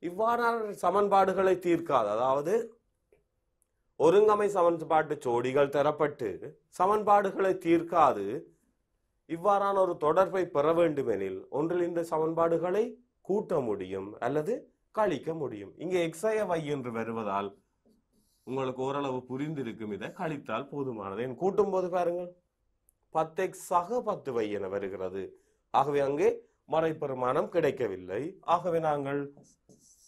இவ்வாறான சமன்பாடுகளை தீர்க்காது, அதாவது ஒருங்கமை சமன்பாட்டு ஜோடிகள் தரப்பட்டு சமன்பாடுகளை தீர்க்காது இவ்வாறான ஒரு தொடர்பை பெற வேண்டுமெனில் ஒன்றில் இந்த சமன்பாடுகளை கூட்ட முடியும் அல்லது கழிக்க முடியும். இங்கே x ஆய y என்று வருவதால் உங்களுக்கு ஓரளவு புரிந்திருக்கும். இதை கழித்தால் போதுமானது. கூட்டும் போது பாருங்கள் 10x ஆக 10y என வருகிறது. ஆகவே அங்கே மறைபெருமானம் கிடைக்கவில்லை. ஆகவே நாங்கள்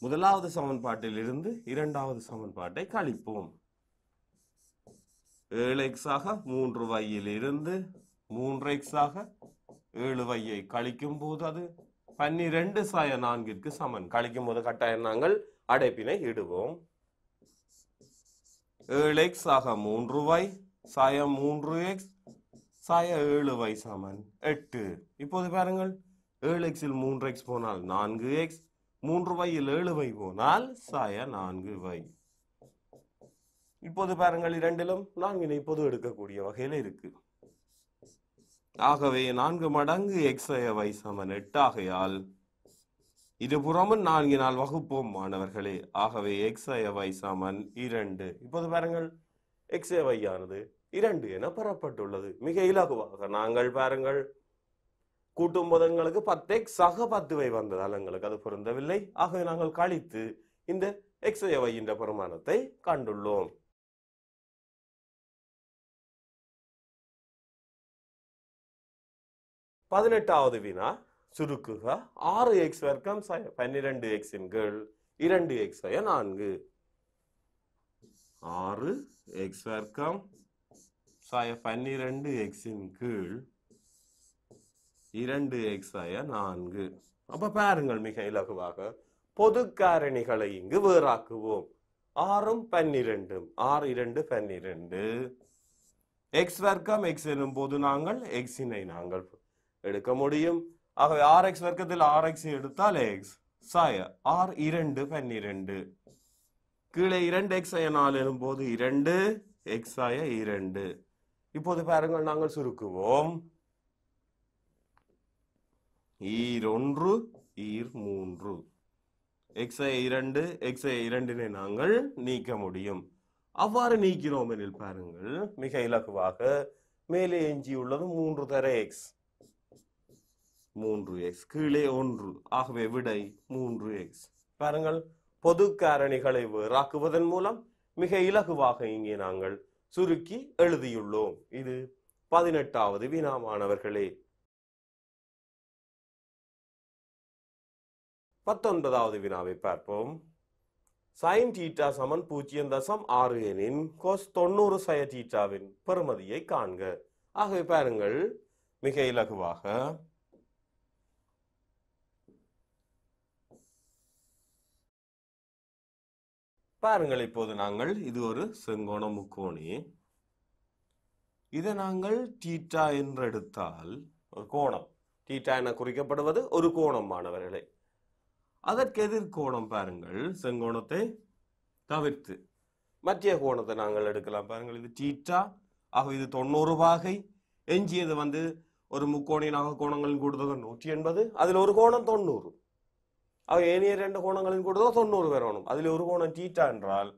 முதலாவது சமன்பாட்டில் இருந்து இரண்டாவது சமன்பாட்டை கழிப்போம். 7x ஆக 3y இருந்து 3x ஆக 7y கழிக்கும் போது அது 12/4 சமன். கழிக்கும் போது கட்டாயம் நாங்கள் அடைப்பினை இடுவோம். 7x ஆக 3y சாயம் 3x சாய 7y சமன் 8. இப்போது பாருங்கள் 7x இல் 3x போனால் 4x, 3y இல் 7y போனால் சாய 4y. இப்போது பாருங்கள் இரண்டிலும் 4 பொது எடுக்கக்கூடிய வகையில் இருக்கு. ஆகவே 4 மடங்கு x y சமன் 8 ஆகையால் இருபுறமும் 4 வகுப்போம் மாணவர்களே. ஆகவே x y சமன் 2. இப்போது பாருங்கள் x y ஆனது 2 என பெறப்பட்டுள்ளது. மிக இலகுவாக நாங்கள் பாருங்கள் கூட்டும் போது எங்களுக்கு 10x ஆக 10y வந்ததால் எங்களுக்கு அது பொருந்தவில்லை. ஆகவே நாங்கள் கழித்து இந்த x y என்ற பெருமானத்தை கண்டுள்ளோம். 18வது வினா சுருக்குக 6x வர்க்கம் 12x இன் கீழ் 2x 4. 6x வர்க்கம் 12x இன் கீழ் 2x 4. அப்ப பாருங்கள் மிக இலகுவாக பொது காரணிகளை இங்கு வேறாக்குவோம். 6 12 6 2 12. x வர்க்கம் x எனும் போது நாங்கள் x இனை நாங்கள் எடுக்க முடியும். ஆகவே 6x வர்க்கத்தில் 6x எடுத்தால் x சாய 6 2 12. கீழே 2x 4 எனும் போது 2x 2. இப்போது பாருங்கள் நாங்கள் சுருக்குவோம். ஈர் 1 ஈர் 3 x 2 x 2 நாங்கள் நீக்க முடியும். அவ்வாறு நீக்கிறோம் எனில் பாருங்கள் மிக இலகுவாக மேலே எஞ்சியுள்ளது 3 தர x 3x கீழே 1. ஆகவே விடை 3x. பாருங்கள் பொது காரணிகளை வேறாக்குவதன் மூலம் மிக இலகுவாக இங்கே நாங்கள் சுருக்கி எழுதியுள்ளோம். இது 18வது வினா மாணவர்களே. 19வது வினாவை பார்ப்போம். sin θ சமன் 0.6 எனின் cos 90 sin θவின் பெறுமதியை காண்க. ஆகவே பாருங்கள் மிக இலகுவாக பாருங்கள் இப்போது நாங்கள் இது ஒரு செங்கோண முக்கோணி. இதை நாங்கள் தீட்டா என்று எடுத்தால் ஒரு கோணம். தீட்டா என குறிக்கப்படுவது ஒரு கோணம் மாணவர்களே. அதற்கு எதிர்கோணம் பாருங்கள் செங்கோணத்தை தவிர்த்து மத்திய கோணத்தை நாங்கள் எடுக்கலாம். பாருங்கள் இது தீட்டா. ஆக இது 90 பாகை. எஞ்சியது ஒரு முக்கோணினாக கோணங்களின் கூடுதல் 180. அதில் ஒரு கோணம் 90. ஏனைய 2 கோணங்களின் கூடுதல் 90 வரணும். அதில் ஒரு கோணம் தீட்டா என்றால்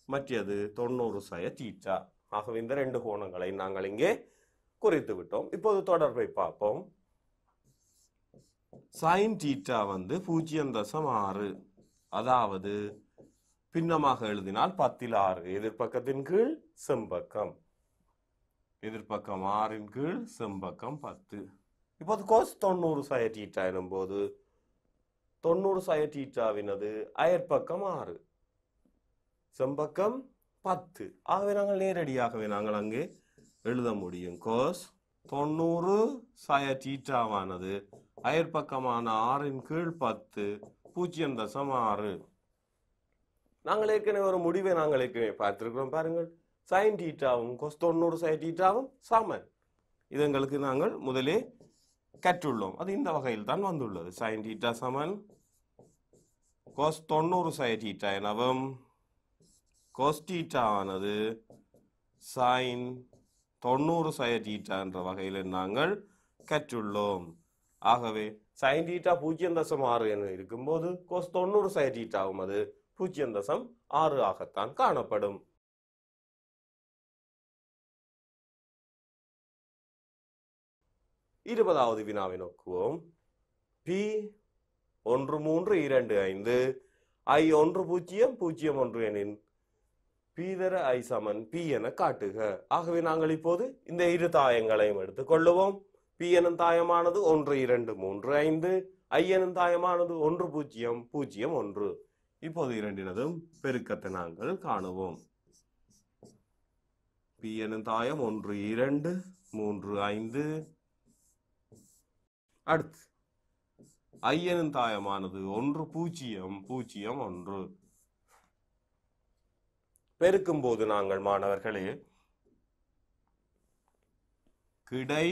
மற்றது 90 sin θ. ஆகவே இந்த 2 கோணங்களை நாங்கள் இங்கே குறித்து விட்டோம். இப்போது தொடர்பை பார்ப்போம். sin θ 0.6. அதாவது பின்னமாக எழுதினால் 10/6. எதிர்பக்கத்தின் கீழ் செம்பக்கம். எதிர்பக்கம் 6 கீழ் செம்பக்கம் 10. இப்போது cos 90 sin θ எனும் போது 90 sin θவினது அயற்பக்கம் 6 செம்பக்கம் 10. ஆகவே நாங்கள் நேரடியாகவே நாங்கள் அங்கே எழுத முடியும். cos 90 sin θவானது அயற்பக்கமான 6 கீழ் 10 0.6. நாங்கள் ஏற்கனவே ஒரு முடிவை நாங்கள் ஏற்கனவே பார்த்திருக்கிறோம். பாருங்கள் sin θவும் cos 90 sin θவும் சமன். இது எங்களுக்கு நாங்கள் முதலே கற்றுள்ளோம். அது இந்த வகையில் தான் வந்துள்ளது. sin θ சமன் cos 90 sin θ எனவும் cos θ ஆனது sin 90 sin θ என்ற வகையில் நாங்கள் கற்றுள்ளோம். ஆகவே sin θ 0.6 என இருக்கும்போது cos 90 sin θவும் அது 0.6 ஆகத்தான் காணப்படும். இருபதாவது வினாவை நோக்குவோம். P 1 3 2 5 I 1 0 0 1 எனின் P தர I சமன் P என காட்டுக. ஆகவே நாங்கள் இப்போது இந்த இரு தாயங்களையும் எடுத்துக் கொள்ளுவோம். P எனும் தாயமானது 1 2 3 5, I எனும் தாயமானது 1 0 0 1. இப்போது இரண்டினதும் பெருக்கத்தை நாங்கள் காணுவோம். P எனும் தாயம் 1 2 3 5. அடுத்து I எனும் தாயமானது 1 0 0 1. பெருக்கும் போது நாங்கள் மாணவர்களே கிடை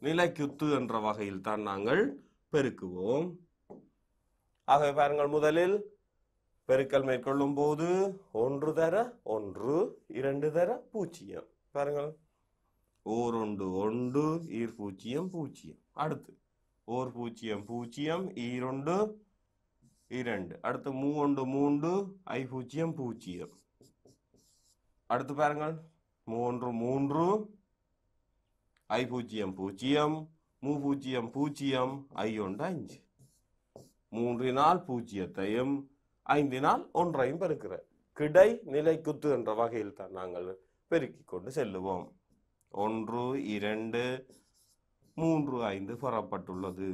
நிலைக்குத்து என்ற வகையில் தான் நாங்கள் பெருக்குவோம். ஆகவே பாருங்கள், முதலில் பெருக்கல் மேற்கொள்ளும் போது 1 தர 1 2 தர 0. பாருங்கள், ஓர் 1 1 ஈர் 0 0. அடுத்து ஓர் 0 0 ஈர் 1 2. அடுத்து 3 3 I 0 0. அடுத்து பாருங்கள், 3 3 I 0 0 3 0 0 I 1 5. 3 னால் 0ஐயும் 5 னால் 1ஐயும் பெருக்கிற கிடை நிலைக்குத்து என்ற வகையில் தான் நாங்கள் பெருக்கிக் கொண்டு செல்லுவோம். 1 2 3 5 பெறப்பட்டுள்ளது.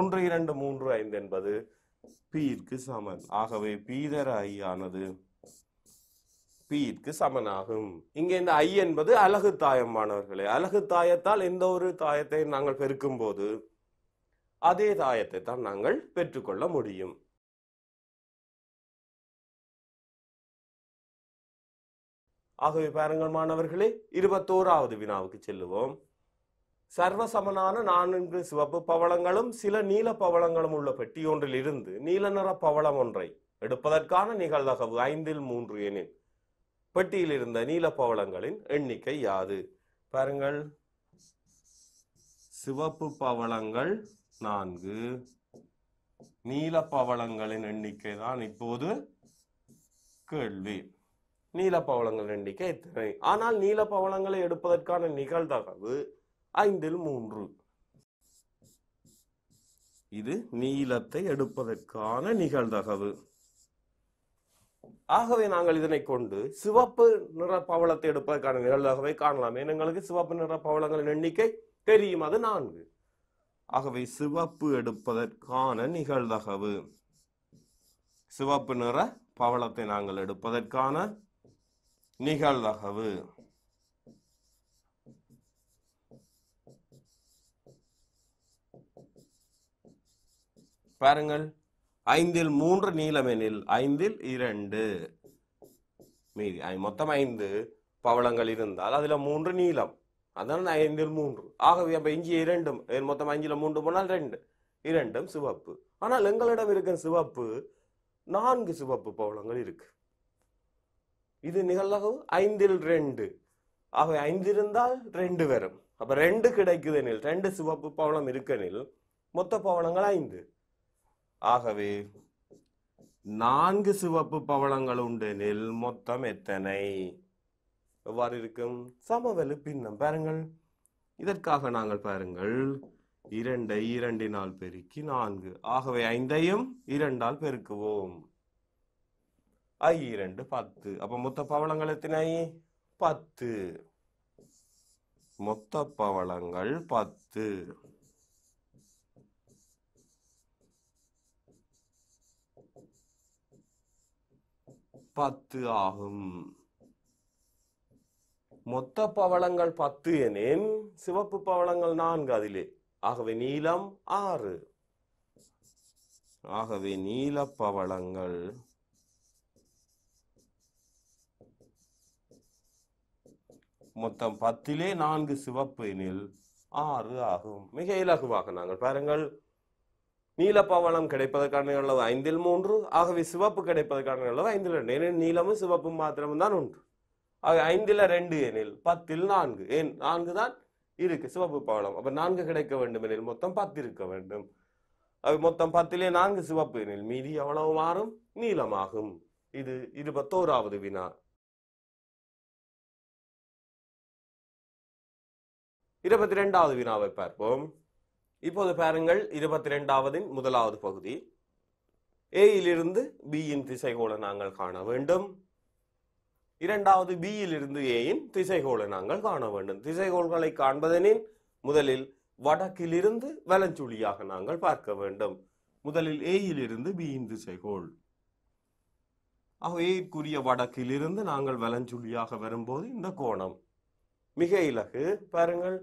1 2 3 5 என்பது Pற்கு சமன். ஆகவே P தர I ஆனது Pற்கு சமனாகும். இங்கே இந்த I என்பது அலகு தாயம் மாணவர்களே. அலகு தாயத்தால் எந்த ஒரு தாயத்தை நாங்கள் பெருக்கும் போது அதே தாயத்தை தான் நாங்கள் பெற்றுக்கொள்ள முடியும். ஆகவே பாருங்கள் மாணவர்களே, 21வது வினாவுக்கு செல்லுவோம். சர்வசமனான 4 சிவப்பு பவளங்களும் சில நீல பவளங்களும் உள்ள பெட்டி ஒன்றில் இருந்து நீல நிற பவளம் ஒன்றை எடுப்பதற்கான நிகழ்தகவு 5/3 எனில் பெட்டியில் இருந்த நீல பவளங்களின் எண்ணிக்கை யாது? பாருங்கள், சிவப்பு பவளங்கள் 4, நீல பவளங்களின் எண்ணிக்கை தான் இப்போது கேள்வி. நீல பவளங்கள் எண்ணிக்கை எத்தனை? ஆனால் நீல பவளங்களை எடுப்பதற்கான நிகழ்தகவு 5/3. இது நீலத்தை எடுப்பதற்கான நிகழ்தகவு. ஆகவே நாங்கள் இதனை கொண்டு சிவப்பு நிற பவளத்தை எடுப்பதற்கான நிகழ்தகவை காணலாம். எங்களுக்கு சிவப்பு நிற பவளங்களின் எண்ணிக்கை தெரியும், அது 4. ஆகவே சிவப்பு எடுப்பதற்கான நிகழ்தகவு, சிவப்பு நிற பவளத்தை நாங்கள் எடுப்பதற்கான நிகழ்தகவு பாருங்கள், 5/3 நீலம் எனில் 5/2 மீதி மொத்தம் 5 பவளங்கள் இருந்தால் அதுல 3 நீலம், அதான் 5/3. ஆகவே அப்ப இஞ்சி 2 மொத்தம் 5ல் 3 போனால் 2, 2 சிவப்பு. ஆனால் எங்களிடம் இருக்கும் சிவப்பு 4 சிவப்பு பவளங்கள் இருக்கு. இது நிகழ்தகவு 5/2. ஆகவே 5 இருந்தால் 2 வரும். அப்ப 2 கிடைக்குது எனில், 2 சிவப்பு பவளம் இருக்கெனில் மொத்த பவளங்கள் 5. ஆகவே 4 சிவப்பு பவளங்கள் உண்டெனில் மொத்தம் எத்தனை? எவ்வாறு இருக்கும்? சமவெளி பின்னம். பாருங்கள், இதற்காக நாங்கள் பாருங்கள் 2ஐ 2னால் பெருக்கி 4. ஆகவே 5ஐயும் 2ஆல் பெருக்குவோம். I 2 10. அப்ப மொத்த பவளங்கள் எத்தனை? 10. மொத்த பவளங்கள் 10. 10 ஆகும். மொத்த பவளங்கள் 10 எனின் சிவப்பு பவளங்கள் 4 அதிலே. ஆகவே நீலம் 6. ஆகவே நீல பவளங்கள் மொத்தம் 10லே 4 சிவப்பு எனில் 6 ஆகும். மிக இலகுவாக நாங்கள் பாருங்கள், நீல பவளம் கிடைப்பதற்கான அளவு 5/3. ஆகவே சிவப்பு கிடைப்பதற்கான அளவு 5/2. ஏனெனில் நீலமும் சிவப்பும் மாத்திரம் தான் ஒன்று. ஆக 5/2 எனில் 10/4. ஏன் 4 தான் இருக்கு சிவப்பு பவளம். அப்ப 4 கிடைக்க வேண்டும் எனில் மொத்தம் 10 இருக்க வேண்டும். மொத்தம் 10லே 4 சிவப்பு எனில் மீதி எவ்வளவு மாறும்? நீலமாகும். இது 21வது வினா. 22வது வினாவை பார்ப்போம். இப்போது பாருங்கள், 22வதின் முதலாவது பகுதி. A இலிருந்து B இன் திசைகோளை நாங்கள் காண வேண்டும். இரண்டாவது பியில் இருந்து ஏயின் திசைகோளை நாங்கள் காண வேண்டும். திசைகோள்களை காண்பதெனில் முதலில் வடக்கிலிருந்து வலஞ்சுழியாக நாங்கள் பார்க்க வேண்டும். முதலில் ஏயில் இருந்து பியின் திசைகோள். ஏற்குரிய வடக்கிலிருந்து நாங்கள் வலஞ்சுழியாக வரும்போது இந்த கோணம் மிக இலகு. பாருங்கள்,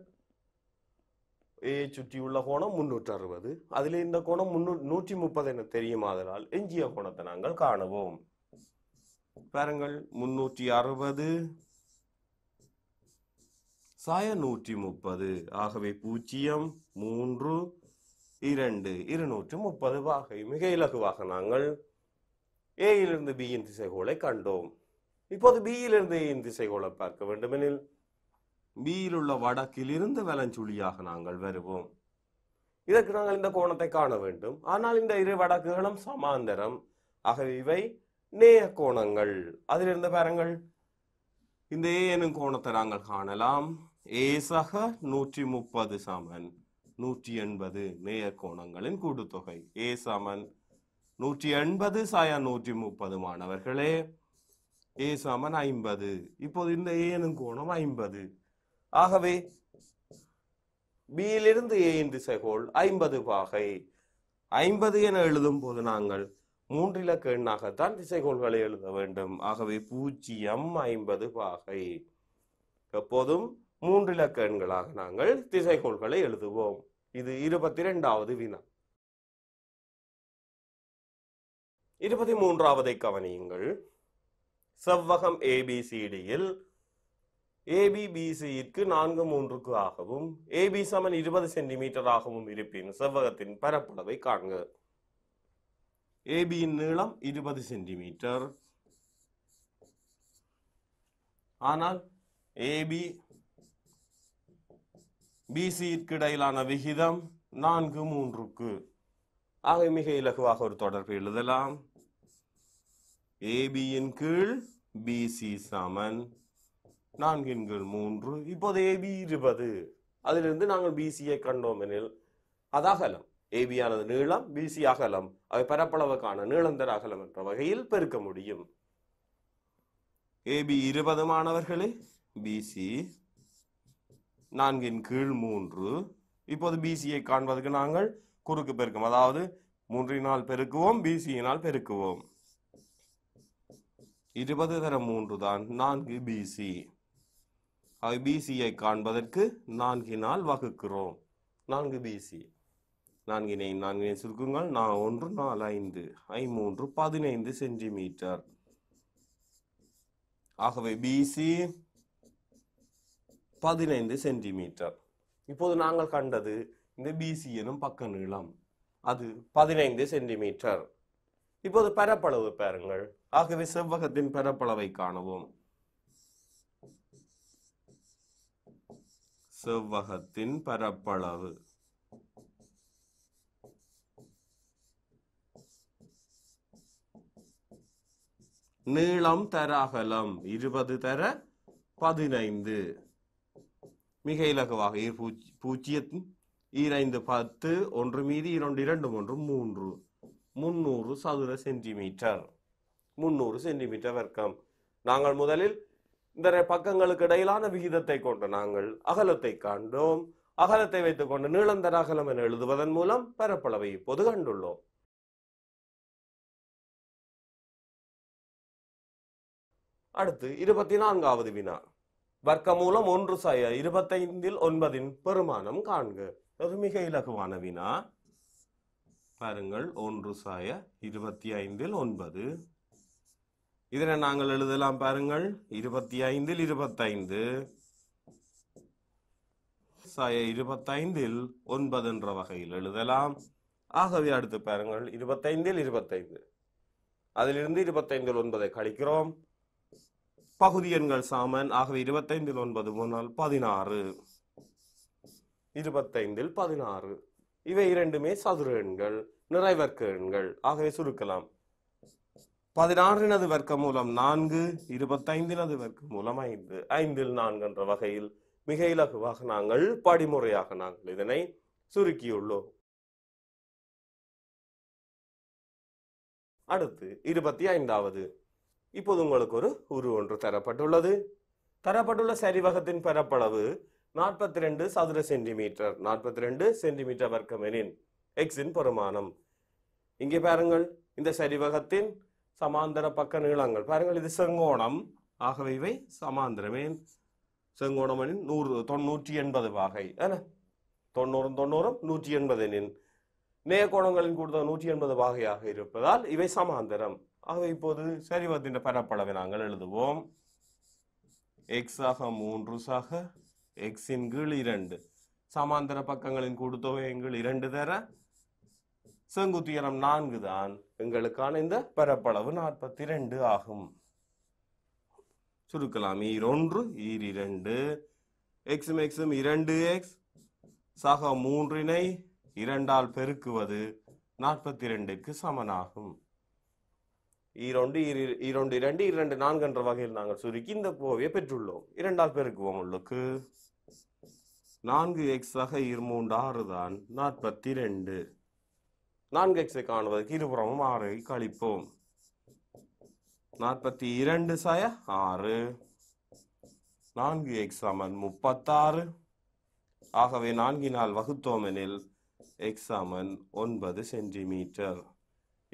ஏ சுற்றியுள்ள கோணம் 360, அதில் இந்த கோணம் 130 என தெரியுமாதலால் எஞ்சிய கோணத்தை நாங்கள் காணுவோம். பாருங்கள், 360 சாய 130, ஆகவே 0 3 2 230 வாகை. மிக இலகுவாக நாங்கள் ஏயிலிருந்து பியின் திசைகோளை கண்டோம். இப்போது பியிலிருந்து ஏயின் திசைகோளை பார்க்க வேண்டுமெனில் பியில் உள்ள வடக்கிலிருந்து வலஞ்சுழியாக நாங்கள் வருவோம். இதற்கு நாங்கள் இந்த கோணத்தை காண வேண்டும். ஆனால் இந்த இரு வடக்குகளும் சமாந்தரம், ஆகவே இவை நேய கோணங்கள். அதிலிருந்து பாருங்கள், இந்த ஏ எனும் கோணத்தை நாங்கள் காணலாம். ஏ சக 130 சமன் 180 நேய கோணங்களின் கூட்டுத்தொகை. ஏ சமன் 180 சாய 130 மாணவர்களே. ஏ சமன் 50. இப்போது இந்த ஏ எனும் கோணம் 50. ஆகவே பியிலிருந்து ஏயின் திசைகோள் 50 பாகை. 50 என எழுதும் போது நாங்கள் 3 இலக்க எண்ணாகத்தான் திசைகோள்களை எழுத வேண்டும். ஆகவே 0 50 பாகை. எப்போதும் 3 இலக்க எண்களாக நாங்கள் திசைகோள்களை எழுதுவோம். இது 22வது வினா. 23வதை கவனியுங்கள். செவ்வகம் ABCDயில் ABBCக்கு 4 3 ஆகவும் AB சமன் 20 சென்டிமீட்டர் ஆகவும் இருப்பின் செவ்வகத்தின் பரப்பளவை காண்க. ABயின் நீளம் 20 சென்டிமீட்டர். ஆனால் AB BCக்கு இடையிலான விகிதம் 4 3. ஆக மிக இலகுவாக ஒரு தொடர்பு எழுதலாம். ABயின் கீழ் BC சமன் 4/3. இப்போது AB 20. அதிலிருந்து நாங்கள் BCயை கண்டோம் எனில் அது அகலம். AB ஆனது நீளம், BC அகலம். அவை பரப்பளவுக்கான நீளந்தர அகலம் என்ற வகையில் பெருக்க முடியும். AB 20 மாணவர்களே, BC 4/3. இப்போது BCயை காண்பதற்கு நாங்கள் குறுக்கு பெருக்கம், அதாவது 3 பெருக்குவோம், BCயினால் பெருக்குவோம். 20 தர 3 தான் 4 BC. BCயை காண்பதற்கு 4 வகுக்கிறோம். 4 BC. 4 சுருக்குங்கள். 1 4 5 3 15 சென்டிமீட்டர். ஆகவே BC 15 சென்டிமீட்டர். இப்போது நாங்கள் கண்டது இந்த BC எனும் பக்க நீளம், அது 15 சென்டிமீட்டர். இப்போது பரப்பளவு பாருங்கள். ஆகவே செவ்வகத்தின் பரப்பளவை காணுவோம். செவ்வகத்தின் பரப்பளவு நீளம் தர அகலம் 20 தர 15. மிக இலகுவாக 0 2 10 1 மீதி 2 2 1 3 300 சதுர சென்டிமீட்டர். 300 சென்டிமீட்டர் வர்க்கம். நாங்கள் முதலில் இந்த பக்கங்களுக்கு இடையிலான விகிதத்தை கொண்டு நாங்கள் அகலத்தை காண்டோம். அகலத்தை வைத்துக் கொண்டு நீளம் தர அகலம் என எழுதுவதன் மூலம் பரப்பளவை இப்போது கண்டுள்ளோம். அடுத்து 24வது வினா. வர்க்கமூலம் 1 சாய 25/9 பெருமானம் காண்க. அது மிக இலகுவான வினா. பாருங்கள், 1 சாய 25/9. இதனை நாங்கள் எழுதலாம். பாருங்கள், 25/25 சாய 25/9 என்ற வகையில் எழுதலாம். ஆகவே அடுத்து பாருங்கள், 25/25. அதிலிருந்து 25/9 கழிக்கிறோம். பகுதி எண்கள் சாமன். ஆகவே 25/9 முன்னால் 16. 25/16. இவை இரண்டுமே சதுர எண்கள், நிறைவர்க்க எண்கள். ஆகவே சுருக்கலாம். 16 வர்க்க மூலம் 4, 25 வர்க்க மூலம் 5, 5/4 என்ற வகையில் மிக இலகுவாக நாங்கள் படிமுறையாக நாங்கள் இதனை சுருக்கியுள்ளோம். அடுத்து 25வது. இப்போது உங்களுக்கு ஒரு உரு ஒன்று தரப்பட்டுள்ளது. தரப்பட்டுள்ள சரிவகத்தின் பரப்பளவு 42 சதுர சென்டிமீட்டர். 42 சென்டிமீட்டர் வர்க்கம் எனின் எக்ஸின் பெருமானம். இங்கே பாருங்கள், இந்த சரிவகத்தின் சமாந்தர பக்க நீளங்கள் பாருங்கள். இது செங்கோணம், ஆகவே இவை சமாந்தரமே. செங்கோணம் எனின் 180 வாகை. 90 180 எனின் நேர்கோணங்களின் கூடுதல் 180 வாகையாக இருப்பதால் இவை சமாந்தரம். ஆகவே இப்போது சரிவகத்தின் பரப்பளவை நாங்கள் எழுதுவோம். எக்ஸ் ஆக 3 சாக எக்ஸின் கீழ் 2 சமாந்தர பக்கங்களின் கூடுதொகை எங்கள் 2 தர செங்குத்துயரம் 4 தான். எங்களுக்கான இந்த பரப்பளவு 42 ஆகும். சுருக்கலாம். ஈர் 1 ஈர் 2 எக்ஸும் எக்ஸும் 2x சக 3 2ஆல் பெருக்குவது 42க்கு சமனாகும். ஈரோண்டு 2 2 4 என்ற வகையில் நாங்கள் சுருக்கி இந்த கோவையை பெற்றுள்ளோம். 2ஆல் பெருக்குவோம். உள்ளுக்கு 4x ஆக 3 6 தான் 42. 4x காணுவதற்கு இருபுறமும் 6 கழிப்போம். 42 சாய 6 4x சமன் 36. ஆகவே 4ஆல் வகுத்தோம் எனில் x சமன் 9 சென்டிமீட்டர்.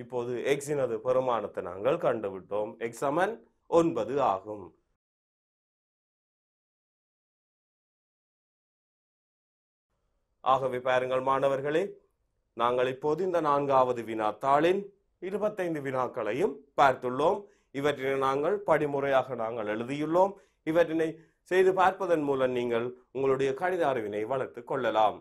இப்போது எக்ஸினது பெருமானத்தை நாங்கள் கண்டுவிட்டோம். எக்ஸ் சமன் 9 ஆகும். ஆகவே பாருங்கள் மாணவர்களே, நாங்கள் இப்போது இந்த 4வது வினாத்தாளின் 25 வினாக்களையும் பார்த்துள்ளோம். இவற்றினை நாங்கள் படிமுறையாக நாங்கள் எழுதியுள்ளோம். இவற்றினை செய்து பார்ப்பதன் மூலம் நீங்கள் உங்களுடைய கணித அறிவினை வளர்த்துக் கொள்ளலாம்.